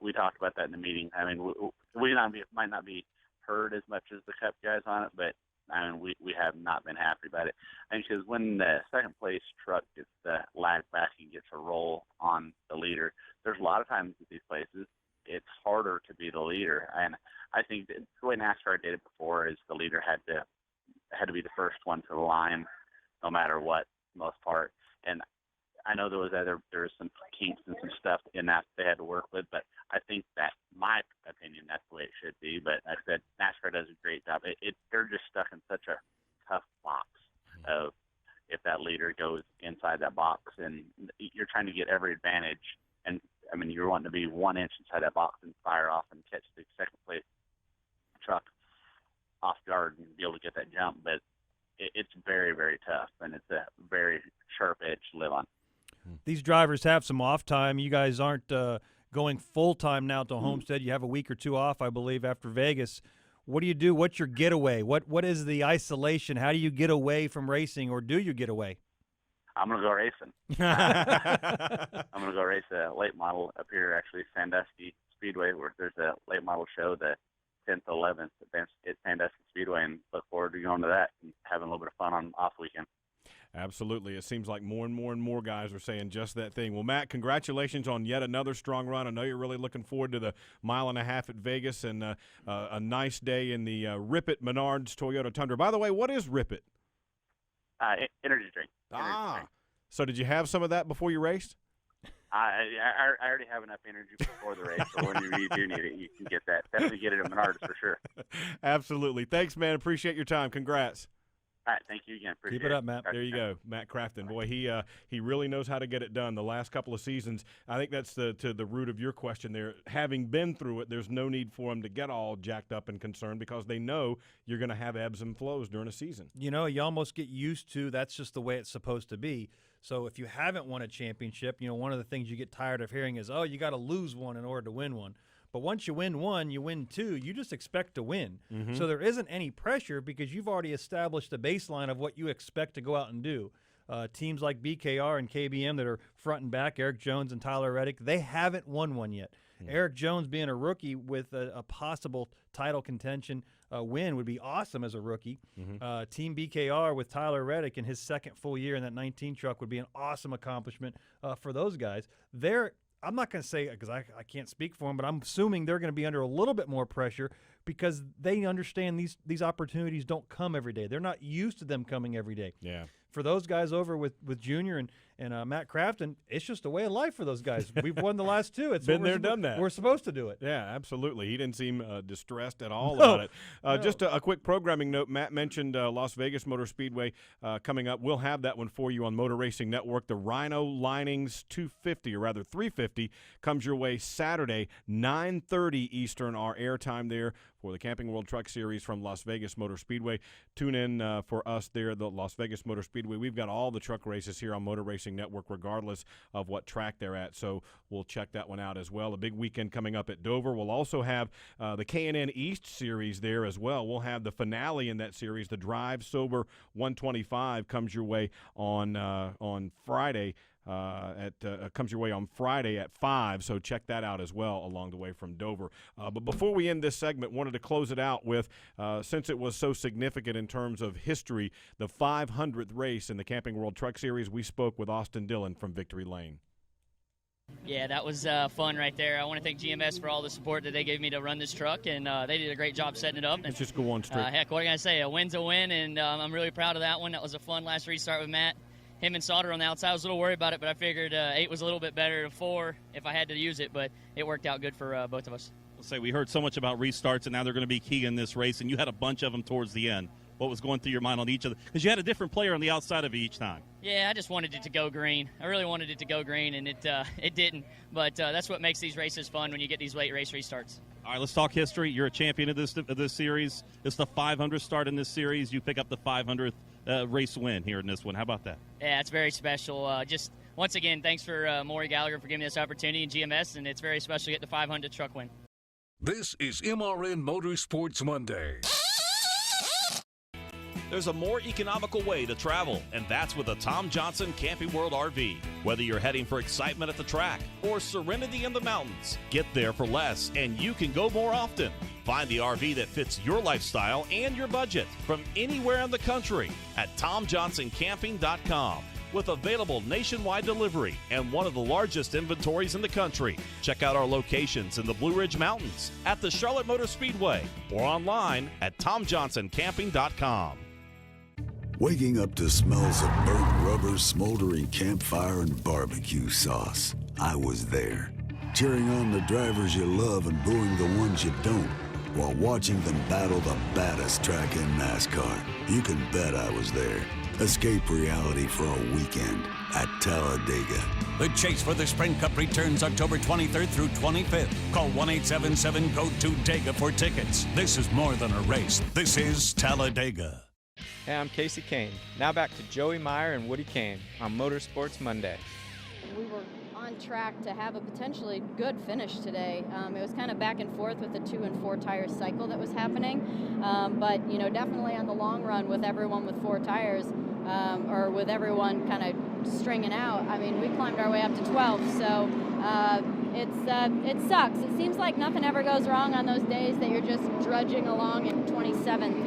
S20: We talked about that in the meeting. I mean, we might not be heard as much as the Cup guys on it, but I mean, we have not been happy about it. And because when the second place truck gets the lag back and gets a roll on the leader, there's a lot of times at these places it's harder to be the leader. And I think that the way NASCAR did it before is the leader had to be the first one to the line, no matter what, for the most part. And I know there was some kinks and some stuff in that they had to work with, but I think that, my opinion, that's the way it should be. But like I said, NASCAR does a great job. They're just stuck in such a tough box of if that leader goes inside that box, and you're trying to get every advantage. And I mean, you're wanting to be 1 inch inside that box and fire off and catch the second place truck off guard and be able to get that jump. But it's very, very tough, and it's a very sharp edge to live on.
S5: These drivers have some off time. You guys aren't going full-time now to Homestead. You have a week or two off, I believe, after Vegas. What do you do? What's your getaway? What is the isolation? How do you get away from racing, or do you get away?
S20: I'm going to go racing. I'm going to go race a late model up here, actually, Sandusky Speedway, where there's a late model show the 10th, 11th at Sandusky Speedway, and look forward to going to that and having a little bit of fun on off weekend.
S4: Absolutely. It seems like more and more guys are saying just that thing. Well, Matt, congratulations on yet another strong run. I know you're really looking forward to the 1.5 miles at Vegas and a nice day in the Rip It Menards Toyota Tundra. By the way, what is Rip It?
S20: Energy drink. Energy drink.
S4: So did you have some of that before you raced?
S20: I already have enough energy before the race, so when you do need it, you can get that. Definitely get it at Menards for sure.
S4: Absolutely. Thanks, man. Appreciate your time. Congrats.
S20: All right, thank you again. Appreciate
S5: Keep it up, Matt.
S4: There you go, Matt Crafton. Boy, he really knows how to get it done. The last couple of seasons, I think that's to the root of your question there. Having been through it, there's no need for them to get all jacked up and concerned because they know you're going to have ebbs and flows during a season.
S5: You know, you almost get used to that's just the way it's supposed to be. So if you haven't won a championship, you know, one of the things you get tired of hearing is, oh, you got to lose one in order to win one. But once you win one, you win two. You just expect to win.
S4: Mm-hmm.
S5: So there isn't any pressure because you've already established a baseline of what you expect to go out and do. Teams like BKR and KBM that are front and back, Eric Jones and Tyler Reddick, they haven't won one yet. Eric Jones being a rookie with a possible title contention win would be awesome as a rookie.
S4: Mm-hmm.
S5: Team BKR with Tyler Reddick in his second full year in that 19 truck would be an awesome accomplishment for those guys. I'm not going to say because I can't speak for them, but I'm assuming they're going to be under a little bit more pressure because they understand these opportunities don't come every day. They're not used to them coming every day.
S4: Yeah.
S5: For those guys over with Junior and Matt Crafton, it's just a way of life for those guys. We've won the last two. It's
S4: been there, done that.
S5: We're supposed to do it.
S4: Yeah, absolutely. He didn't seem distressed at all about it. Just a quick programming note. Matt mentioned Las Vegas Motor Speedway coming up. We'll have that one for you on Motor Racing Network. The Rhino Linings 250, or rather 350, comes your way Saturday, 9:30 Eastern, our airtime there for the Camping World Truck Series from Las Vegas Motor Speedway. Tune in for us there, the Las Vegas Motor Speedway. We've got all the truck races here on Motor Racing Network, regardless of what track they're at, so we'll check that one out as well. A big weekend coming up at Dover. We'll also have the Cain East Series there as well. We'll have the finale in that series. The Drive Sober 125 comes your way on Friday. Comes your way on Friday at 5, so check that out as well along the way from Dover. But before we end this segment, wanted to close it out with, since it was so significant in terms of history, the 500th race in the Camping World Truck Series, we spoke with Austin Dillon from Victory Lane.
S21: Yeah, that was fun right there. I want to thank GMS for all the support that they gave me to run this truck, and they did a great job setting it up.
S4: Let's just go on straight.
S21: Heck, what can I say? A win's a win, and I'm really proud of that one. That was a fun last restart with Matt. Him and Sauter on the outside. I was a little worried about it, but I figured 8 was a little bit better than 4 if I had to use it, but it worked out good for both of us.
S22: Let's say we heard so much about restarts, and now they're going to be key in this race, and you had a bunch of them towards the end. What was going through your mind on each of them? Because you had a different player on the outside of each time.
S21: Yeah, I just wanted it to go green. I really wanted it to go green, and it didn't. But that's what makes these races fun when you get these late race restarts.
S22: All right, let's talk history. You're a champion of this series. It's the 500th start in this series. You pick up the 500th race win here in this one. How about that?
S21: Yeah, it's very special. Just once again, thanks for Maury Gallagher for giving me this opportunity in GMS, and it's very special to get the 500 truck win.
S2: This is MRN Motorsports Monday.
S23: There's a more economical way to travel, and that's with a Tom Johnson Camping World RV. Whether you're heading for excitement at the track or serenity in the mountains, get there for less, and you can go more often. Find the RV that fits your lifestyle and your budget from anywhere in the country at TomJohnsonCamping.com. With available nationwide delivery and one of the largest inventories in the country. Check out our locations in the Blue Ridge Mountains, at the Charlotte Motor Speedway, or online at TomJohnsonCamping.com.
S24: Waking up to smells of burnt rubber, smoldering campfire, and barbecue sauce. I was there. Cheering on the drivers you love and booing the ones you don't, while watching them battle the baddest track in NASCAR. You can bet I was there. Escape reality for a weekend at Talladega.
S25: The chase for the Sprint Cup returns October 23rd through 25th. Call 1-877-GO-TO-DEGA for tickets. This is more than a race. This is Talladega.
S10: Hey, I'm Casey Cain. Now back to Joey Meier and Woody Cain on Motorsports Monday.
S19: We were
S1: on track to have a potentially good finish today. It was kind of back and forth with the 2 and 4 tire cycle that was happening, but definitely on the long run with everyone with 4 tires, or with everyone kind of stringing out. I mean, we climbed our way up to 12, so it sucks. It seems like nothing ever goes wrong on those days that you're just drudging along in 27th.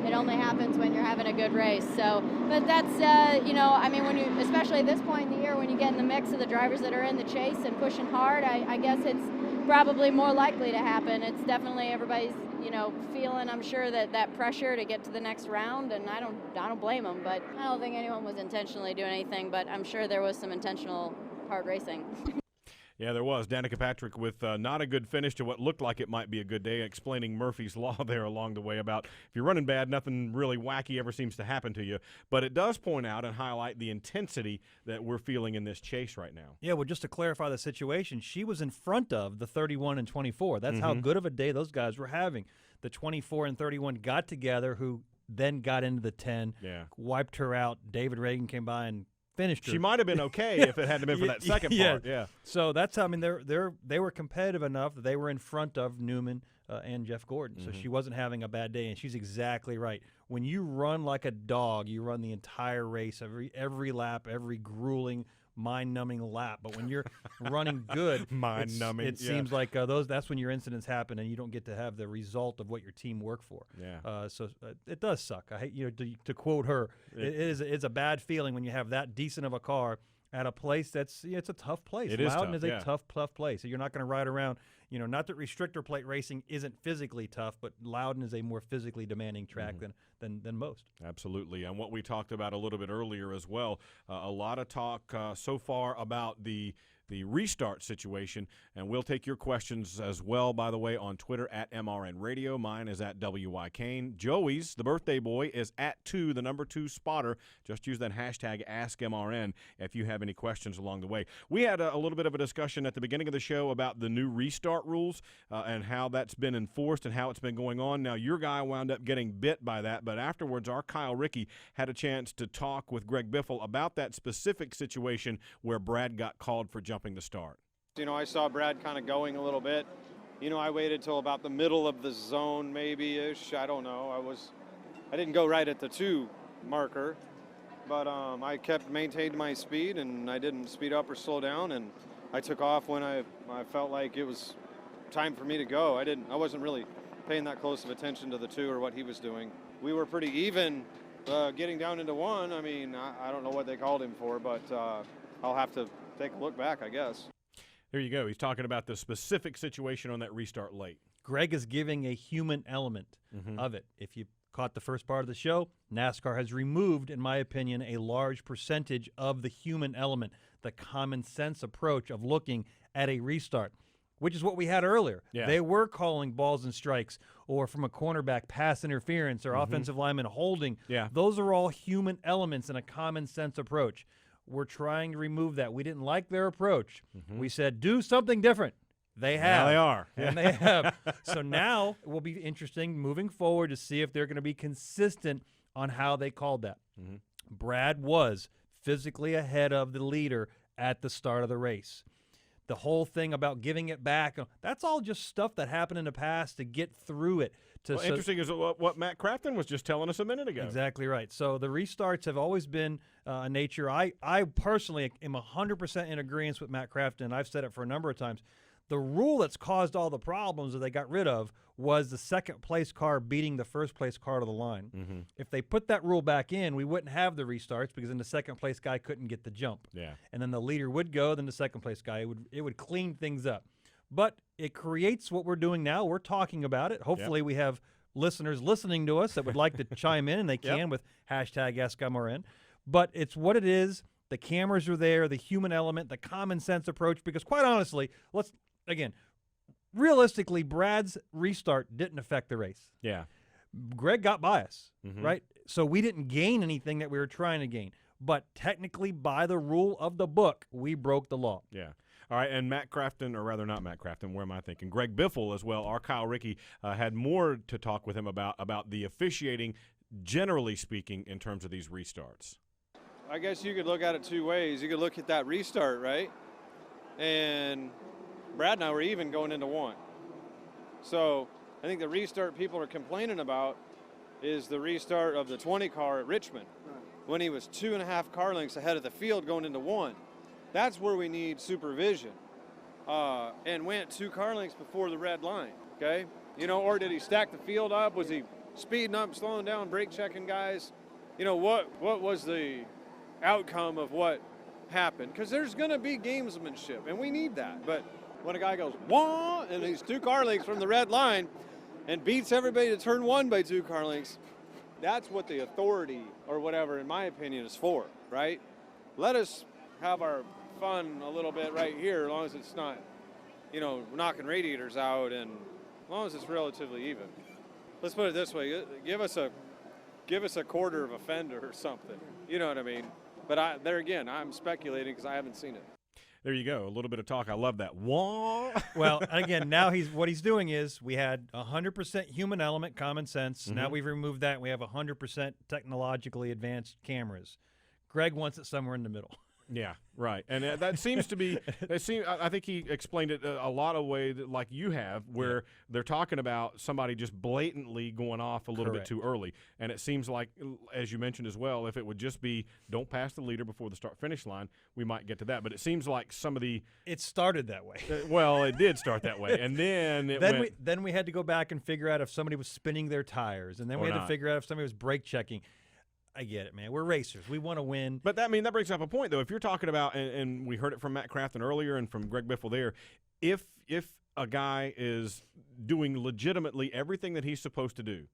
S1: It only happens when you're having a good race. So, but that's I mean, when you, especially at this point in the year, when you get in the mix of the drivers that are in the chase and pushing hard, I guess it's probably more likely to happen. It's definitely everybody's feeling, I'm sure, that pressure to get to the next round, and I don't blame them, but I don't think anyone was intentionally doing anything, but I'm sure there was some intentional hard racing.
S4: Yeah, there was. Danica Patrick with not a good finish to what looked like it might be a good day, explaining Murphy's Law there along the way about if you're running bad, nothing really wacky ever seems to happen to you. But it does point out and highlight the intensity that we're feeling in this chase right now.
S5: Yeah, well, just to clarify the situation, she was in front of the 31 and 24. That's how good of a day those guys were having. The 24 and 31 got together, who then got into the 10, wiped her out. David Reagan came by and finished her.
S4: She might have been okay if it hadn't been for that second part. Yeah.
S5: So that's how, I mean, they were competitive enough that they were in front of Newman and Jeff Gordon. So she wasn't having a bad day, and she's exactly right. When you run like a dog, you run the entire race, every lap, every grueling, mind-numbing lap. But when you're running good,
S4: mind-numbing,
S5: it seems like that's when your incidents happen, and you don't get to have the result of what your team worked for.
S4: Yeah.
S5: So it does suck. I hate to quote her. It's a bad feeling when you have that decent of a car at a place that's it's a tough place.
S4: It is
S5: Loudon
S4: tough,
S5: is a tough place. So you're not going to ride around. Not that restrictor plate racing isn't physically tough, but Loudon is a more physically demanding track than most.
S4: Absolutely. And what we talked about a little bit earlier as well, a lot of talk so far about the restart situation, and we'll take your questions as well, by the way, on Twitter at MRN Radio. Mine is at WY Cain. Joey's, the birthday boy, is at 2, the number 2 spotter. Just use that hashtag AskMRN if you have any questions along the way. We had a little bit of a discussion at the beginning of the show about the new restart rules and how that's been enforced and how it's been going on. Now, your guy wound up getting bit by that, but afterwards, our Kyle Rickey had a chance to talk with Greg Biffle about that specific situation where Brad got called for jumping the start.
S3: I saw Brad kind of going a little bit. I waited till about the middle of the zone, maybe-ish. I don't know. I didn't go right at the 2 marker, but I maintained my speed, and I didn't speed up or slow down, and I took off when I felt like it was time for me to go. I wasn't really paying that close of attention to the 2 or what he was doing. We were pretty even getting down into 1. I mean, I don't know what they called him for, but I'll have to take a look back, I guess.
S4: There you go. He's talking about the specific situation on that restart late.
S5: Greg is giving a human element of it. If you caught the first part of the show, NASCAR has removed, in my opinion, a large percentage of the human element, the common sense approach of looking at a restart, which is what we had earlier.
S4: Yeah.
S5: They were calling balls and strikes, or from a cornerback, pass interference, or offensive lineman holding.
S4: Yeah.
S5: Those are all human elements in a common sense approach. We're trying to remove that. We didn't like their approach. We said, do something different. They have.
S4: Now they are.
S5: And they have. So now it will be interesting moving forward to see if they're going to be consistent on how they called that. Brad was physically ahead of the leader at the start of the race. The whole thing about giving it back, that's all just stuff that happened in the past to get through it.
S4: Interesting is what Matt Crafton was just telling us a minute ago.
S5: Exactly right. So the restarts have always been a nature. I personally am 100% in agreement with Matt Crafton. I've said it for a number of times. The rule that's caused all the problems that they got rid of was the second-place car beating the first-place car to the line. If they put that rule back in, we wouldn't have the restarts because then the second-place guy couldn't get the jump.
S4: Yeah.
S5: And then the leader would go, then the second-place guy. It would clean things up. But it creates what we're doing now. We're talking about it. Hopefully we have listeners listening to us that would like to chime in, and they can with hashtag AskMRN. But it's what it is. The cameras are there, the human element, the common sense approach, because quite honestly, realistically, Brad's restart didn't affect the race.
S4: Yeah.
S5: Greg got by us, right? So we didn't gain anything that we were trying to gain. But technically, by the rule of the book, we broke the law.
S4: Yeah. All right, and Matt Crafton, or rather not Matt Crafton, where am I thinking? Greg Biffle as well, our Kyle Rickey, had more to talk with him about the officiating, generally speaking, in terms of these restarts.
S3: I guess you could look at it 2 ways. You could look at that restart, right? and Brad and I were even going into 1. So I think the restart people are complaining about is the restart of the 20 car at Richmond, when he was 2.5 car lengths ahead of the field going into 1. That's where we need supervision. And went 2 car lengths before the red line, okay? You know, or did he stack the field up? Was he speeding up, slowing down, brake checking guys? You know, what was the outcome of what happened? Because there's going to be gamesmanship, and we need that. But when a guy goes, wah, and he's 2 car lengths from the red line and beats everybody to turn 1 by 2 car lengths, that's what the authority or whatever, in my opinion, is for, right? Let us have our fun a little bit right here, as long as it's not, you know, knocking radiators out, and as long as it's relatively even. Let's put it this way: give us a quarter of a fender or something. You know what I mean? But there again, I'm speculating because I haven't seen it.
S4: There you go. A little bit of talk. I love that. Wah.
S5: Well, again, now what he's doing is we had 100% human element, common sense. Now we've removed that, and we have 100% technologically advanced cameras. Greg wants it somewhere in the middle.
S4: Yeah, right. And that seems to be – I think he explained it a lot of ways like you have, where they're talking about somebody just blatantly going off a little bit too early. And it seems like, as you mentioned as well, if it would just be don't pass the leader before the start-finish line, we might get to that. But it seems like some of the –
S5: It started that way.
S4: Well, it did start that way. And then it went –
S5: Then we had to go back and figure out if somebody was spinning their tires. And then we had to figure out if somebody was brake checking. I get it, man. We're racers. We want to win.
S4: But that brings up a point, though. If you're talking about, and we heard it from Matt Crafton earlier and from Greg Biffle there, if a guy is doing legitimately everything that he's supposed to do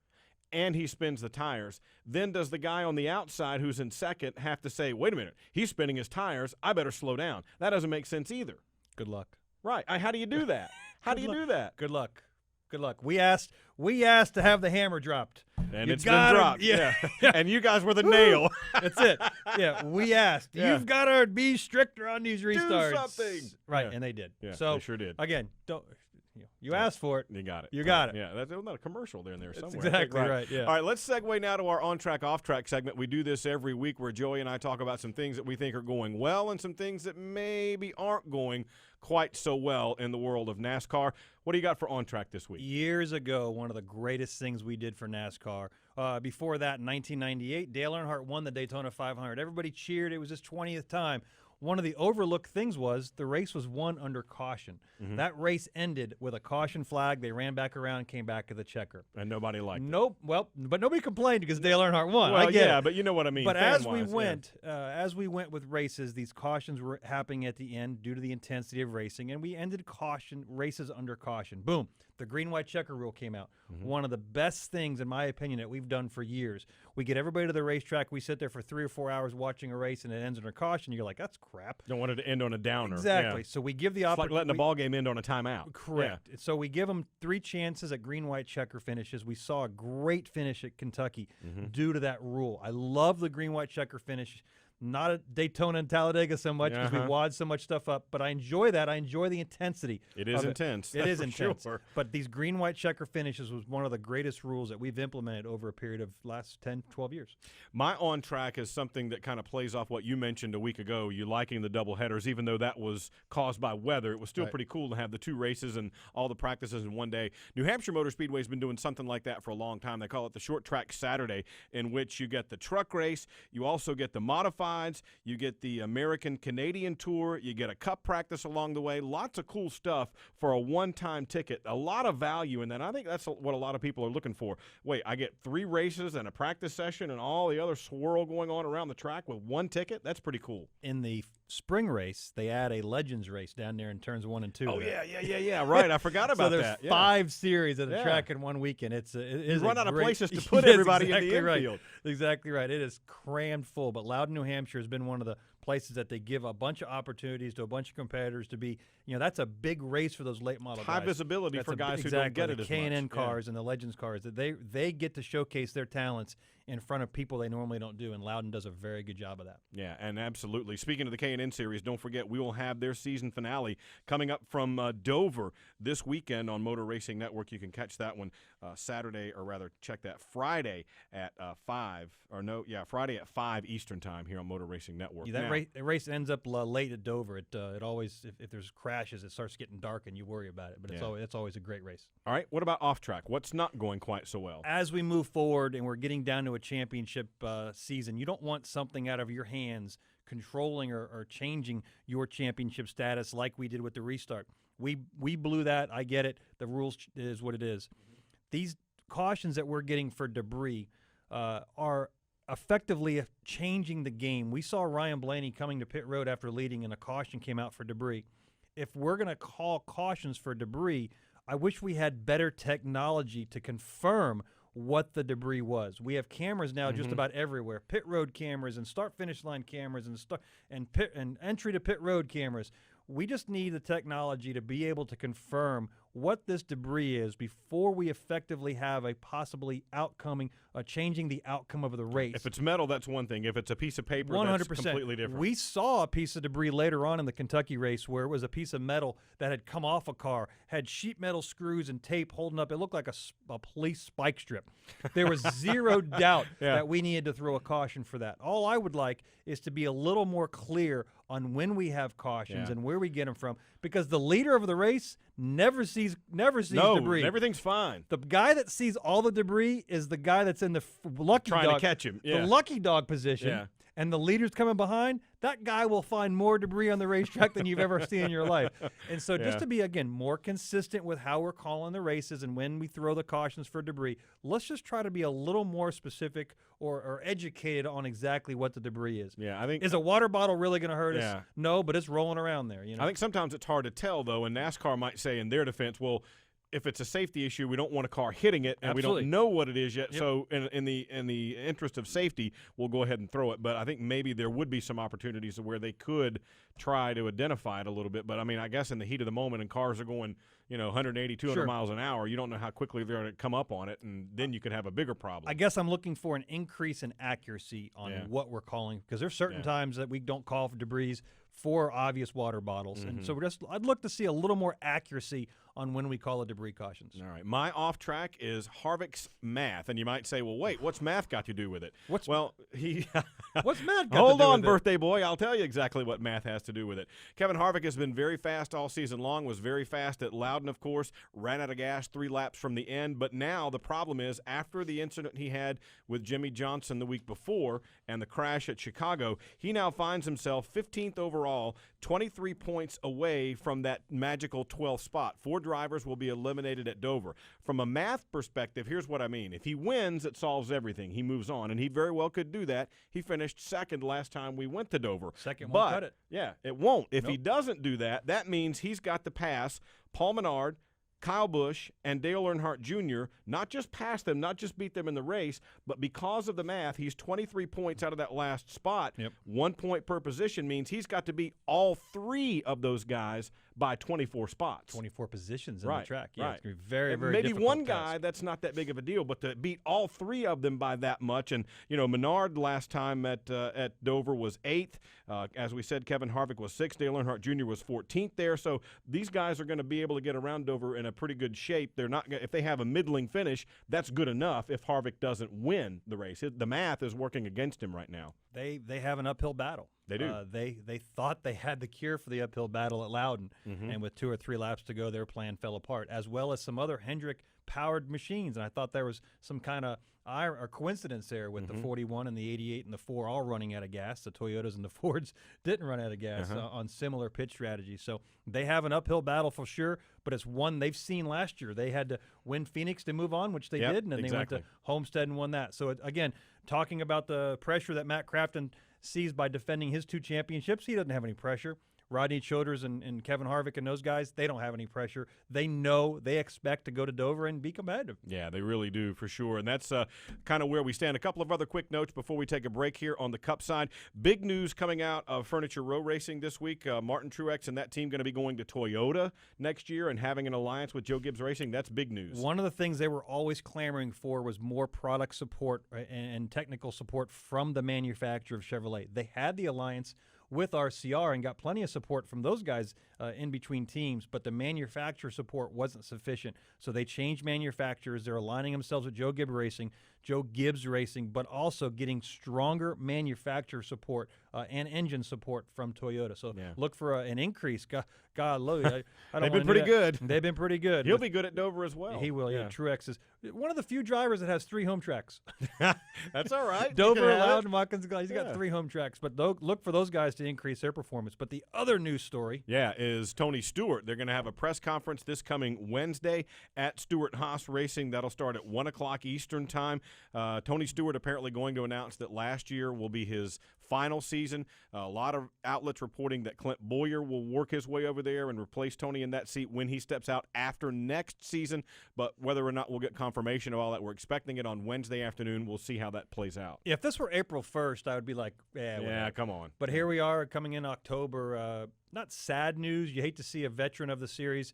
S4: and he spins the tires, then does the guy on the outside who's in second have to say, wait a minute, he's spinning his tires, I better slow down? That doesn't make sense either.
S5: Good luck.
S4: Right. How do you do that? How do you do that?
S5: Good luck. Good luck. We asked to have the hammer dropped.
S4: And it's been dropped. Yeah. And you guys were the nail.
S5: That's it. Yeah, we asked.
S4: Yeah.
S5: You've got to be stricter on these restarts.
S4: Do something.
S5: Right,
S4: Yeah.
S5: and they did.
S4: Yeah,
S5: so
S4: they sure did.
S5: Again, you asked for it.
S4: You got it.
S5: You got it.
S4: Yeah, that's not a commercial there somewhere.
S5: That's exactly right. Yeah.
S4: All right, let's segue now to our on-track, off-track segment. We do this every week where Joey and I talk about some things that we think are going well and some things that maybe aren't going quite so well in the world of NASCAR. What do you got for on-track this week?
S5: Years ago, one of the greatest things we did for NASCAR. Before that, in 1998, Dale Earnhardt won the Daytona 500. Everybody cheered. It was his 20th time. One of the overlooked things was the race was won under caution. That race ended with a caution flag. They ran back around and came back to the checker.
S4: And nobody liked it.
S5: Nope. Well, but nobody complained because Dale Earnhardt won.
S4: Well,
S5: I get
S4: yeah,
S5: it.
S4: but you know what I mean.
S5: But as we went with races, these cautions were happening at the end due to the intensity of racing, and we ended races under caution. Boom. The green-white checker rule came out. One of the best things, in my opinion, that we've done for years. We get everybody to the racetrack. We sit there for 3 or 4 hours watching a race, and it ends under caution. You're like, that's crap.
S4: Don't want it to end on a downer.
S5: Exactly.
S4: Yeah.
S5: So we give the
S4: It's
S5: opportunity.
S4: like letting a ball game end on a timeout.
S5: Correct. Yeah. So we give them 3 chances at green-white checker finishes. We saw a great finish at Kentucky due to that rule. I love the green-white checker finish. Not at Daytona and Talladega so much because we wad so much stuff up, but I enjoy that. I enjoy the intensity.
S4: It is intense.
S5: It is intense.
S4: Sure.
S5: But these green-white checker finishes was one of the greatest rules that we've implemented over a period of last 10, 12 years.
S4: My on-track is something that kind of plays off what you mentioned a week ago, you liking the double headers, even though that was caused by weather. It was still pretty cool to have the 2 races and all the practices in one day. New Hampshire Motor Speedway has been doing something like that for a long time. They call it the Short Track Saturday, in which you get the truck race, you also get the modifieds, you get the American-Canadian Tour. You get a cup practice along the way. Lots of cool stuff for a one-time ticket. A lot of value in that. I think that's what a lot of people are looking for. Wait, I get 3 races and a practice session and all the other swirl going on around the track with 1 ticket? That's pretty cool.
S5: In the spring race, they add a Legends race down there in turns 1 and 2.
S4: Oh, yeah. Right. I forgot about
S5: that.
S4: So
S5: there's 5 series at the track in one weekend. It is
S4: you run out of
S5: great,
S4: places to put everybody in the infield.
S5: Exactly right. It is crammed full. But Loudon, New Hampshire has been one of the places that they give a bunch of opportunities to a bunch of competitors to be, that's a big race for those late model guys.
S4: High visibility for guys who don't get it as much.
S5: The Cain cars and the Legends cars, that they get to showcase their talents in front of people they normally don't do, and Loudon does a very good job of that.
S4: Yeah, and absolutely. Speaking of the K&N Series, don't forget we will have their season finale coming up from Dover this weekend on Motor Racing Network. You can catch that one Saturday, or rather check that Friday at 5 Eastern time here on Motor Racing Network.
S5: Yeah, that race ends up late at Dover, it always, if there's crashes, it starts getting dark and you worry about it. But it's always a great race.
S4: All right, what about off track? What's not going quite so well?
S5: As we move forward and we're getting down to a championship season, you don't want something out of your hands controlling or changing your championship status like we did with the restart. We blew that. I get it. The rules is what it is. These cautions that we're getting for debris are effectively changing the game. We saw Ryan Blaney coming to pit road after leading, and a caution came out for debris. If we're going to call cautions for debris, I wish we had better technology to confirm what the debris was. We have cameras now just about everywhere, pit road cameras and start-finish line cameras and entry to pit road cameras. We just need the technology to be able to confirm what this debris is before we effectively have a possibly changing the outcome of the race.
S4: If it's metal, that's one thing. If it's a piece of paper,
S5: 100%.
S4: that's completely different.
S5: We saw a piece of debris later on in the Kentucky race where it was a piece of metal that had come off a car, had sheet metal screws and tape holding up. It looked like a police spike strip. There was zero doubt that we needed to throw a caution for that. All I would like is to be a little more clear on when we have cautions and where we get them from, because the leader of the race never sees debris.
S4: Everything's fine.
S5: The guy that sees all the debris is the guy that's in the lucky
S4: Trying
S5: dog,
S4: to catch him.
S5: the lucky dog position, and the leader's coming behind. That guy will find more debris on the racetrack than you've ever seen in your life. And so just to be, again, more consistent with how we're calling the races and when we throw the cautions for debris, let's just try to be a little more specific or educated on exactly what the debris is.
S4: Yeah, I think
S5: is a water bottle really going to hurt us? No, but it's rolling around there. You know?
S4: I think sometimes it's hard to tell, though, and NASCAR might say in their defense, well, if it's a safety issue, we don't want a car hitting it, and we don't know what it is yet. So in the interest of safety, we'll go ahead and throw it. But I think maybe there would be some opportunities where they could try to identify it a little bit. But, I mean, I guess in the heat of the moment and cars are going, 180, 200 miles an hour, you don't know how quickly they're going to come up on it, and then you could have a bigger problem.
S5: I guess I'm looking for an increase in accuracy on what we're calling, because there's certain times that we don't call for debris for obvious water bottles. And so I'd look to see a little more accuracy on when we call a debris cautions.
S4: All right. My off track is Harvick's math. And you might say, well, wait, what's math got to do with it?
S5: What's
S4: math got
S5: to do
S4: Hold on,
S5: with
S4: birthday boy. I'll tell you exactly what math has to do with it. Kevin Harvick has been very fast all season long, was very fast at Loudon, of course, ran out of gas 3 laps from the end. But now the problem is, after the incident he had with Jimmy Johnson the week before and the crash at Chicago, he now finds himself 15th overall, 23 points away from that magical 12th spot. 4 drivers will be eliminated at Dover. From a math perspective, here's what I mean. If he wins, it solves everything. He moves on, and he very well could do that. He finished second last time we went to Dover.
S5: Second won't cut it.
S4: Yeah, it won't. If he doesn't do that, that means he's got to pass Paul Menard, Kyle Busch, and Dale Earnhardt Jr., not just pass them, not just beat them in the race, but because of the math, he's 23 points out of that last spot. 1 point per position means he's got to beat all 3 of those guys by 24 spots.
S5: 24 positions in the track. Yeah,
S4: right.
S5: it's going to be very, very
S4: maybe
S5: difficult
S4: one
S5: task.
S4: guy, that's not that big of a deal, but to beat all 3 of them by that much. And, Menard last time at Dover was 8th. As we said, Kevin Harvick was 6th. Dale Earnhardt Jr. was 14th there. So these guys are going to be able to get around Dover in a pretty good shape. They're not if they have a middling finish, that's good enough if Harvick doesn't win the race. The math is working against him right now.
S5: They have an uphill battle.
S4: They do.
S5: They thought they had the cure for the uphill battle at Loudon, and with 2 or 3 laps to go, their plan fell apart, as well as some other Hendrick-powered machines. And I thought there was some kind of coincidence there with the 41 and the 88 and the 4 all running out of gas. The Toyotas and the Fords didn't run out of gas on similar pit strategies. So they have an uphill battle for sure, but it's one they've seen last year. They had to win Phoenix to move on, which they did, and then they went to Homestead and won that. So, again, talking about the pressure that Matt Crafton sees by defending his 2 championships, he doesn't have any pressure. Rodney Childers and Kevin Harvick and those guys, they don't have any pressure. They know, they expect to go to Dover and be competitive.
S4: Yeah, they really do, for sure. And that's kind of where we stand. A couple of other quick notes before we take a break here on the Cup side. Big news coming out of Furniture Row Racing this week. Martin Truex and that team going to be going to Toyota next year and having an alliance with Joe Gibbs Racing. That's big news.
S5: One of the things they were always clamoring for was more product support and technical support from the manufacturer of Chevrolet. They had the alliance with RCR and got plenty of support from those guys in between teams, but the manufacturer support wasn't sufficient. So they changed manufacturers. They're aligning themselves with Joe Gibbs Racing Joe Gibbs Racing, but also getting stronger manufacturer support and engine support from Toyota. So look for an increase. God,
S4: they've been pretty good.
S5: They've been pretty good.
S4: He'll be good at Dover as well.
S5: He will, yeah. Truex is one of the few drivers that has 3 home tracks.
S4: That's all right.
S5: Dover, Loudon, Watkins, he's got 3 home tracks. But look for those guys to increase their performance. But the other news story.
S4: Yeah, is Tony Stewart. They're going to have a press conference this coming Wednesday at Stewart-Haas Racing. That'll start at 1 o'clock Eastern time. Tony Stewart apparently going to announce that last year will be his final season. A lot of outlets reporting that Clint Boyer will work his way over there and replace Tony in that seat when he steps out after next season. But whether or not we'll get confirmation of all that, we're expecting it on Wednesday afternoon. We'll see how that plays out.
S5: If this were April 1st, I would be like, whatever.
S4: Come on.
S5: But here we are coming in October. Not sad news. You hate to see a veteran of the series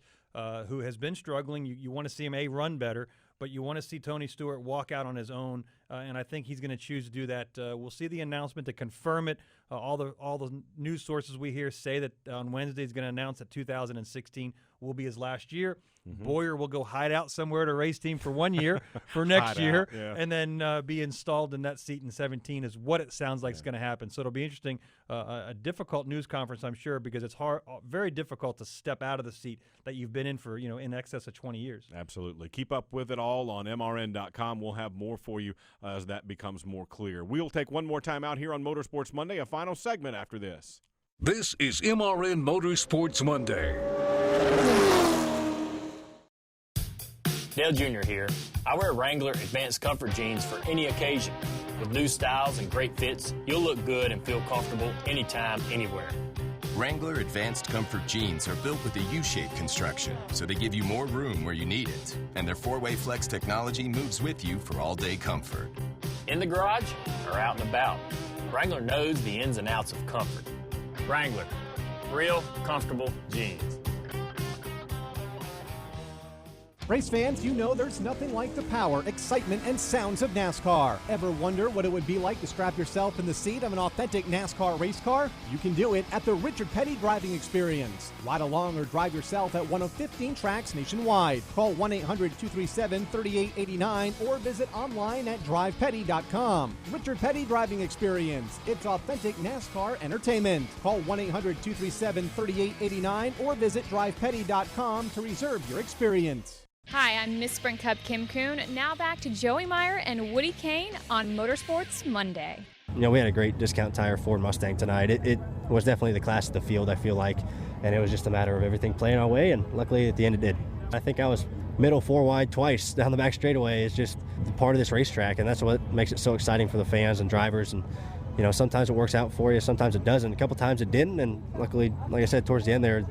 S5: who has been struggling. You want to see him, run better, but you want to see Tony Stewart walk out on his own, and I think he's going to choose to do that. We'll see the announcement to confirm it. All the news sources we hear say that on Wednesday he's going to announce that 2016 will be his last year. Boyer will go hide out somewhere at a race team for 1 year for next year, and then be installed in that seat in 17 is what it sounds like is going to happen. So it'll be interesting. A difficult news conference, I'm sure, because it's very difficult to step out of the seat that you've been in for in excess of 20 years.
S4: Absolutely. Keep up with it all on MRN.com. We'll have more for you as that becomes more clear. We'll take one more time out here on Motorsports Monday, a final segment after this.
S2: This is MRN Motorsports Monday.
S6: Dale Jr. here. I wear Wrangler Advanced Comfort jeans for any occasion. With new styles and great fits, you'll look good and feel comfortable anytime, anywhere.
S7: Wrangler Advanced Comfort jeans are built with a U-shaped construction, so they give you more room where you need it. And their 4-way flex technology moves with you for all-day comfort.
S6: In the garage or out and about, Wrangler knows the ins and outs of comfort. Wrangler, real comfortable jeans.
S19: Race fans, you know there's nothing like the power, excitement, and sounds of NASCAR. Ever wonder what it would be like to strap yourself in the seat of an authentic NASCAR race car? You can do it at the Richard Petty Driving Experience. Ride along or drive yourself at one of 15 tracks nationwide. Call 1-800-237-3889 or visit online at drivepetty.com. Richard Petty Driving Experience. It's authentic NASCAR entertainment. Call 1-800-237-3889 or visit drivepetty.com to reserve your experience.
S8: Hi, I'm Miss Sprint Cup Kim Kuhn. Now back to Joey Meier and Woody Cain on Motorsports Monday.
S9: We had a great discount tire Ford Mustang tonight. It was definitely the class of the field, I feel like, and it was just a matter of everything playing our way, and luckily at the end it did. I think I was middle 4 wide twice down the back straightaway. It's just part of this racetrack, and that's what makes it so exciting for the fans and drivers. And sometimes it works out for you, sometimes it doesn't. A couple times it didn't, and luckily, like I said, towards the end there,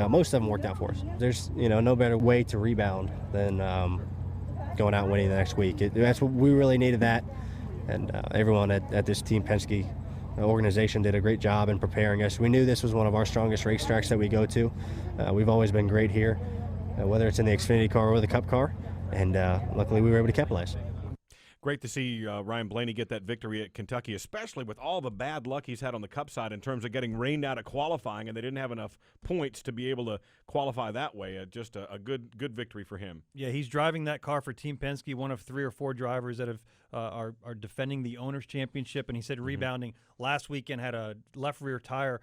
S9: most of them worked out for us. There's no better way to rebound than going out and winning the next week. That's what we really needed, that, and everyone at this Team Penske organization did a great job in preparing us. We knew this was one of our strongest racetracks that we go to. We've always been great here, whether it's in the Xfinity car or the Cup car, and luckily we were able to capitalize.
S4: Great to see Ryan Blaney get that victory at Kentucky, especially with all the bad luck he's had on the Cup side in terms of getting rained out at qualifying, and they didn't have enough points to be able to qualify that way. Just a good victory for him.
S5: Yeah, he's driving that car for Team Penske, one of 3 or 4 drivers that are defending the Owners' Championship, and he said rebounding last weekend had a left rear tire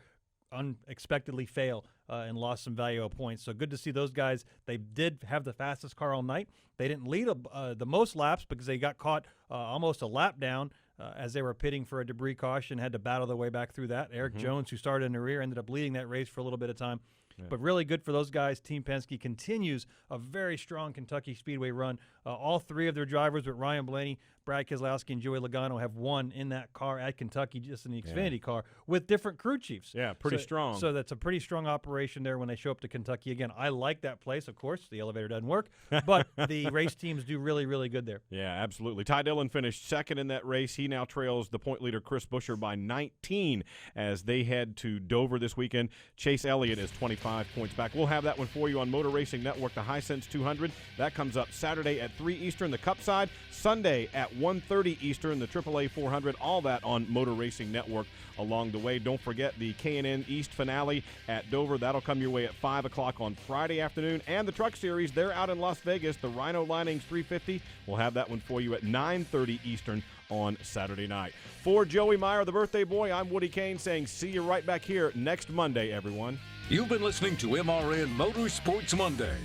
S5: unexpectedly fail and lost some valuable points. So good to see those guys. They did have the fastest car all night. They didn't lead the most laps because they got caught almost a lap down as they were pitting for a debris caution, had to battle their way back through that. Eric Jones, who started in the rear, ended up leading that race for a little bit of time. Yeah. But really good for those guys. Team Penske continues a very strong Kentucky Speedway run. All 3 of their drivers with Ryan Blaney, Brad Keselowski, and Joey Logano have won in that car at Kentucky, just in the Xfinity car, with different crew chiefs.
S4: Yeah, pretty strong.
S5: So that's a pretty strong operation there when they show up to Kentucky. Again, I like that place. Of course, the elevator doesn't work, but the race teams do really, really good there.
S4: Yeah, absolutely. Ty Dillon finished second in that race. He now trails the point leader, Chris Buescher, by 19 as they head to Dover this weekend. Chase Elliott is 25 points back. We'll have that one for you on Motor Racing Network, the Hisense 200. That comes up Saturday at 3 Eastern, the Cup side, Sunday at at 1:30 Eastern, the AAA 400, all that on Motor Racing Network along the way. Don't forget the K&N East finale at Dover. That'll come your way at 5 o'clock on Friday afternoon. And the Truck Series, they're out in Las Vegas. The Rhino Linings 350, we'll have that one for you at 9:30 Eastern on Saturday night. For Joey Meier, the birthday boy, I'm Woody Cain saying see you right back here next Monday, everyone.
S2: You've been listening to MRN Motorsports Monday.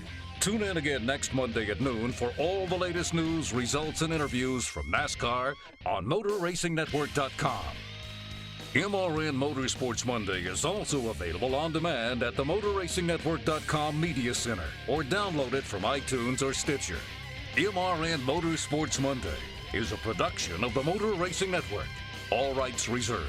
S2: Tune in again next Monday at noon for all the latest news, results, and interviews from NASCAR on MotorRacingNetwork.com. MRN Motorsports Monday is also available on demand at the MotorRacingNetwork.com Media Center or download it from iTunes or Stitcher. MRN Motorsports Monday is a production of the Motor Racing Network. All rights reserved.